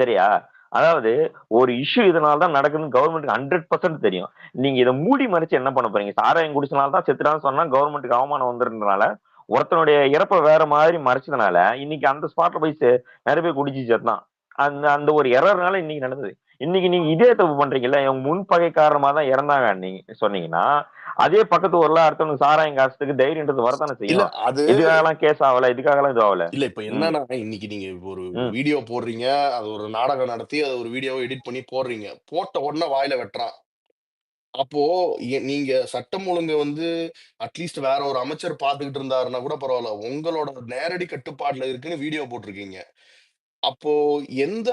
சரியா? அதாவது ஒரு இஷ்யூ இதனாலதான் நடக்குதுன்னு கவர்மெண்ட்டுக்கு 100% தெரியும். நீங்க இதை மூடி மறைச்சு என்ன பண்ண போறீங்க? சாராயம் குடிச்சனால்தான் செத்துட்டான்னு சொன்னா கவர்மெண்ட்டுக்கு அவமானம் வந்துருந்தனால ஒருத்தனுடைய இறப்ப வேற மாதிரி மறைச்சதுனால இன்னைக்கு அந்த ஸ்பாட்ல போய் நிறைய பேர் குடிச்சு செத்தான். அந்த ஒரு எரர்னால இன்னைக்கு நடந்தது. இன்னைக்கு நீங்க இதே தப்பு பண்றீங்கல்ல, இவங்க முன்பகை காரணமா தான் இறந்தாங்க நீங்க சொன்னீங்கன்னா, அதே பக்கத்து ஊர்ல அடுத்தவங்க சாராயம் காசுக்கு தைரியன்றது வரதானே செய்யும். இதுக்காகலாம் கேஸ் ஆகல, இதுக்காகலாம் இது ஆகல. இல்ல இப்ப என்னன்னா, இன்னைக்கு நீங்க ஒரு வீடியோ போடுறீங்க, அது ஒரு நாடகம் நடத்தி அதை ஒரு வீடியோவை எடிட் பண்ணி போடுறீங்க. போட்ட உடனே வாயில வெட்டுறான். அப்போ நீங்க சட்டம் ஒழுங்கு வந்து அட்லீஸ்ட் வேற ஒரு அமைச்சர் பார்த்துக்கிட்டு இருந்தாருன்னா கூட பரவாயில்ல. உங்களோட நேரடி கட்டுப்பாட்டுல இருக்குன்னு வீடியோ போட்டிருக்கீங்க. அப்போ எந்த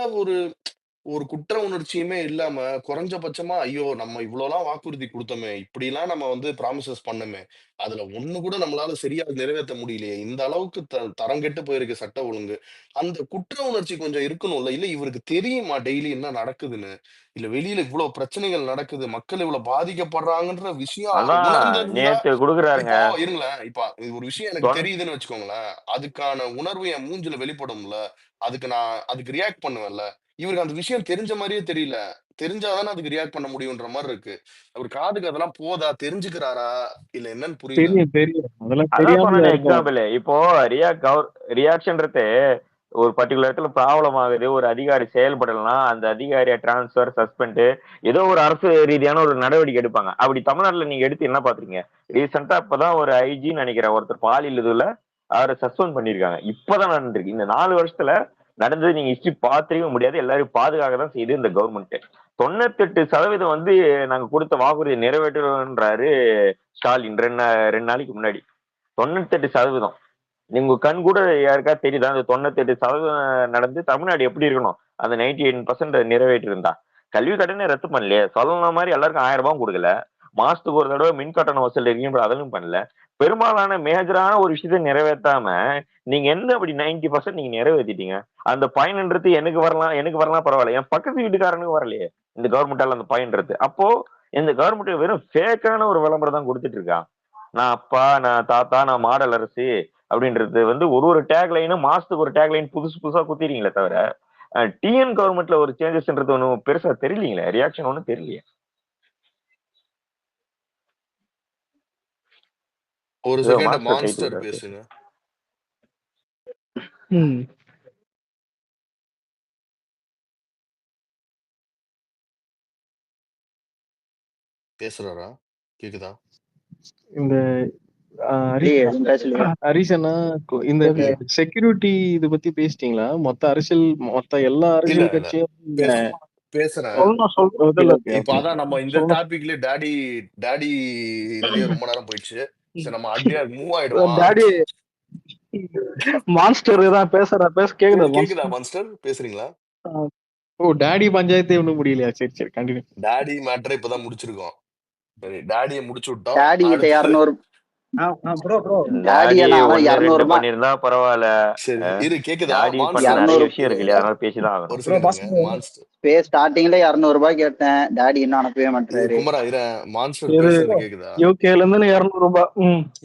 ஒரு குற்ற உணர்ச்சியுமே இல்லாம குறைஞ்சபட்சமா, ஐயோ! நம்ம இவ்வளோலாம் வாக்குறுதி குடுத்தோமே, இப்படிலாம் நம்ம வந்து ப்ராமிசஸ் பண்ணோமே, அதுல ஒண்ணு கூட நம்மளால சரியா நிறைவேத்த முடியலையே. இந்த அளவுக்கு தரம் கெட்டு போயிருக்கு சட்ட ஒழுங்கு. அந்த குற்ற உணர்ச்சி கொஞ்சம் இருக்கணும்ல. இல்ல இவருக்கு தெரியுமா டெய்லி என்ன நடக்குதுன்னு? இல்ல வெளியில இவ்ளோ பிரச்சனைகள் நடக்குது, மக்கள் இவ்ளோ பாதிக்கப்படுறாங்கன்ற விஷயம் அவர் உணர்ந்திருந்தா இப்போ இருங்களேன், இப்ப ஒரு விஷயம் எனக்கு தெரியுதுன்னு வச்சுக்கோங்களேன், அதுக்கான உணர்வு என் மூஞ்சில வெளிப்படும்ல. அதுக்கு ரியாக்ட் பண்ணுவேன்ல. இவருக்கு அந்த விஷயம் தெரிஞ்ச மாதிரியே தெரியல. தெரிஞ்சாதானே அதுக்கு ரியாக்ட் பண்ண முடியுன்ற மாரி இருக்கு. அவர் காதுக்கு அதெல்லாம் போதா? தெரிஞ்சுக்கிறாரா? இல்ல என்னன்னு புரியல. தெரியும். அதெல்லாம் அதான் தெரியாம சொன்னேன் இருக்கும். எக்ஸாம்பிள். இப்போ ரியாக்ஷன்றது ஒரு பர்டிகுலர் இடத்துல ப்ராப்ளம் ஆகுது, ஒரு அதிகாரி செயல்படலாம், அந்த அதிகாரியை டிரான்ஸ்பர், சஸ்பெண்ட், ஏதோ ஒரு அரசு ரீதியான ஒரு நடவடிக்கை எடுப்பாங்க. அப்படி தமிழ்நாட்டுல நீங்க எடுத்து என்ன பாத்துறீங்க? ரீசெண்டா இப்பதான் ஒரு ஐஜின்னு நினைக்கிறேன் ஒருத்தர் பாலியல் இதுல அவரை சஸ்பெண்ட் பண்ணிருக்காங்க. இப்பதான் நடந்திருக்கு. இந்த 4 வருஷத்துல நடந்தது நீங்க ஹிஸ்டரி பாத்துக்கவே முடியாது. எல்லாரும் பாதுகாக்க தான் செய்யுது இந்த கவர்மெண்ட். 98% வந்து நாங்க கொடுத்த வாக்குறுதியை நிறைவேற்றுன்றாரு ஸ்டாலின் 2 நாளைக்கு முன்னாடி. 98% நீங்க கண் கூட யாருக்கா தெரியுதா? அந்த 98% நடந்து தமிழ்நாடு எப்படி இருக்கணும்? அந்த 98% நிறைவேற்றி இருந்தா கல்வி கட்டணம் ரத்து பண்ணலையே. சொல்லுன மாதிரி எல்லாருக்கும் 1000 ரூபாய் கொடுக்கல. மாசத்துக்கு ஒரு தடவை மின் கட்டணம் வசூல் இருக்கீங்க, அதெல்லாம் பண்ணல. பெரும்பாலான மேஜரான ஒரு விஷயத்தை நிறைவேற்றாம நீங்க என்ன அப்படி 90% நீங்க நிறைவேற்றிட்டீங்க? அந்த பயன்ன்றது எனக்கு வரலாம் பரவாயில்ல, என் பக்கத்து வீட்டுக்காரனுக்கு வரலையே இந்த கவர்மெண்டால அந்த பயன்றது. அப்போ இந்த கவர்மெண்ட் வெறும் ஃபேக்கான ஒரு விளம்பரம் தான் கொடுத்துட்டு இருக்கான். நான் அப்பா, நான் தாத்தா, நான் மாடல் அரசு அப்படின்றது வந்து ஒரு டேக் லைனும் மாசத்துக்கு ஒரு டேக் லைன் புதுசா குத்திரீங்களே தவிர டிஎன் கவர்மெண்ட்ல ஒரு சேஞ்சஸ்ன்றது ஒன்றும் பெருசா தெரியலீங்களே, ரியாக்ஷன் ஒன்றும் தெரியலையே. ஒரு செகண்ட் மான்ஸ்டர் பேசுங்க. பேசுறாரா? கேக்குதா? இந்த ஹரிசனா இந்த செக்யூரிட்டி இது பத்தி பேசிட்டீங்களா? மொத்த எல்லா அரசியல் கட்சியும் பேசுறேன். இப்ப அதான் நம்ம இந்த டாபிக்ல டாடி இதுலயே ரொம்ப நேரம் போயிடுச்சு. சரி நம்ம அப்படியே மூவ் ஆயிடுவோம். டாடி மான்ஸ்டர் தான் கேக்குதா மான்ஸ்டர்? பேசுறீங்களா? ஓ, டாடி பஞ்சாயத்து ஒண்ணும் முடியலையா? சரி கண்டினியூ. டாடி மேட்டரை இப்பதான் முடிச்சிருக்கோம். சரி டாடியை முடிச்சு விட்டோம். டாடி கிட்ட 200 பண்ணிருந்தா பரவாயில்ல. சரி இரு, கேக்குதா? விஷயம் இருக்கு இல்லையா, அதனால பேசிதான் ஆகணும். ஸ்டார்டிங்ல 200 ரூபாய் கேட்டேன், டாடி இன்னும் அனுப்பவே மாட்டாரு. குமரா இரு, மான்ஸ்டர் பேசுறது கேக்குதா? யூகேல இருந்து 200 ரூபாய்.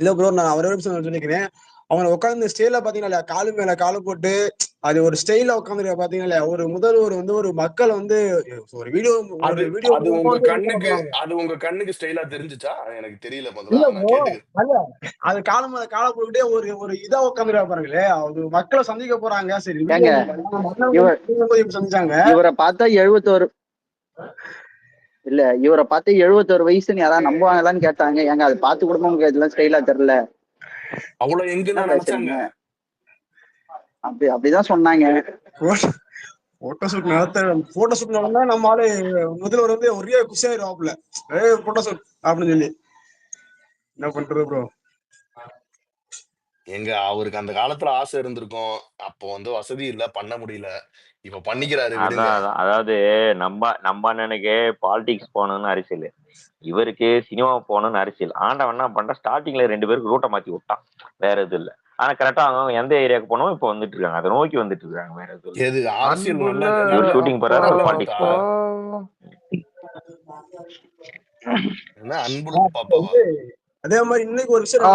இல்ல ப்ரோ, நான் அவரோட சொல்லிக்கிறேன். அவங்க உட்காந்து ஸ்டேல பாத்தீங்கன்னா இல்லையா, காலு மேல காலு போட்டு அது ஒரு ஸ்டைல உட்காந்து பாத்தீங்கன்னா இல்லையா, ஒரு முதல்வர் வந்து ஒரு மக்கள் வந்து ஒரு வீடியோ அது ஒரு வீடியோ அது உங்க வந்து கண்ணுக்கு அது உங்க கண்ணுக்கு ஸ்டைலா தெரிஞ்சுச்சா? எனக்கு தெரியல முதல்ல. இல்ல நான் கேட்டுக்கிறேன். அல்ல அது காலம் மேல கால போட்டுட்டே ஒரு ஒரு இதா உட்காந்துருக்கா பாருங்களே, அது மக்களை சந்திக்க போறாங்க. சரி ஏங்க வீடியோ சந்திச்சாங்க. இவரை பார்த்தா 71 இல்ல இவரை பார்த்து 71 வயசுன்னு யாராவது நம்புவாங்களான்னு கேட்டாங்க. ஏங்க அதை பார்த்து கூட உங்களுக்கு இதெல்லாம் ஸ்டைலா தெரியல. அவ்வளவு எங்க என்ன நினைச்சாங்க? பேசுறீங்க? அப்படிதான் சொன்னாங்க. போட்டோ ஷூட் போட்டோ ஷூட் நடந்தா நம்ம ஆளு முதல்வர் வந்து ஒரே குஷியாயிருவாப்புல, போட்டோ ஷூட் அப்படின்னு சொல்லி. என்ன பண்றது ப்ரோ? எங்க அவருக்கு அந்த காலத்துல ஆசை இருந்திருக்கும். அப்போ வந்து வசதி இல்ல, பண்ண முடியல. இப்ப பண்ணிக்கிறாரு, விடுங்க. அதாவது நம்ம அண்ணனுக்கு பாலிடிக்ஸ் போகணும்னு அரசியல், இவருக்கு சினிமா போகணும்னு அரசியல். ஆண்டவன் என்ன பண்றா, ஸ்டார்டிங்ல 2 பேருக்கு ரூட்டை மாத்தி விட்டான், வேற எதுவும் இல்ல. ஆனா கரெக்டா அவங்க எந்த ஏரியாவுக்கு போனோம் இப்ப வந்துட்டு இருக்காங்க, அதை நோக்கி வந்துட்டு இருக்காங்க, வேற எதுவும் இல்ல. எது அரசியல் அன்புள்ள நல்ல இவர் ஷூட்டிங் போறாரு, நல்ல பாலிடிக்ஸ் பார்த்தா போறாரு. என்ன அன்புள்ள பாப்பாவா? அதே மாதிரி இன்னைக்கு ஒரு விஷயம்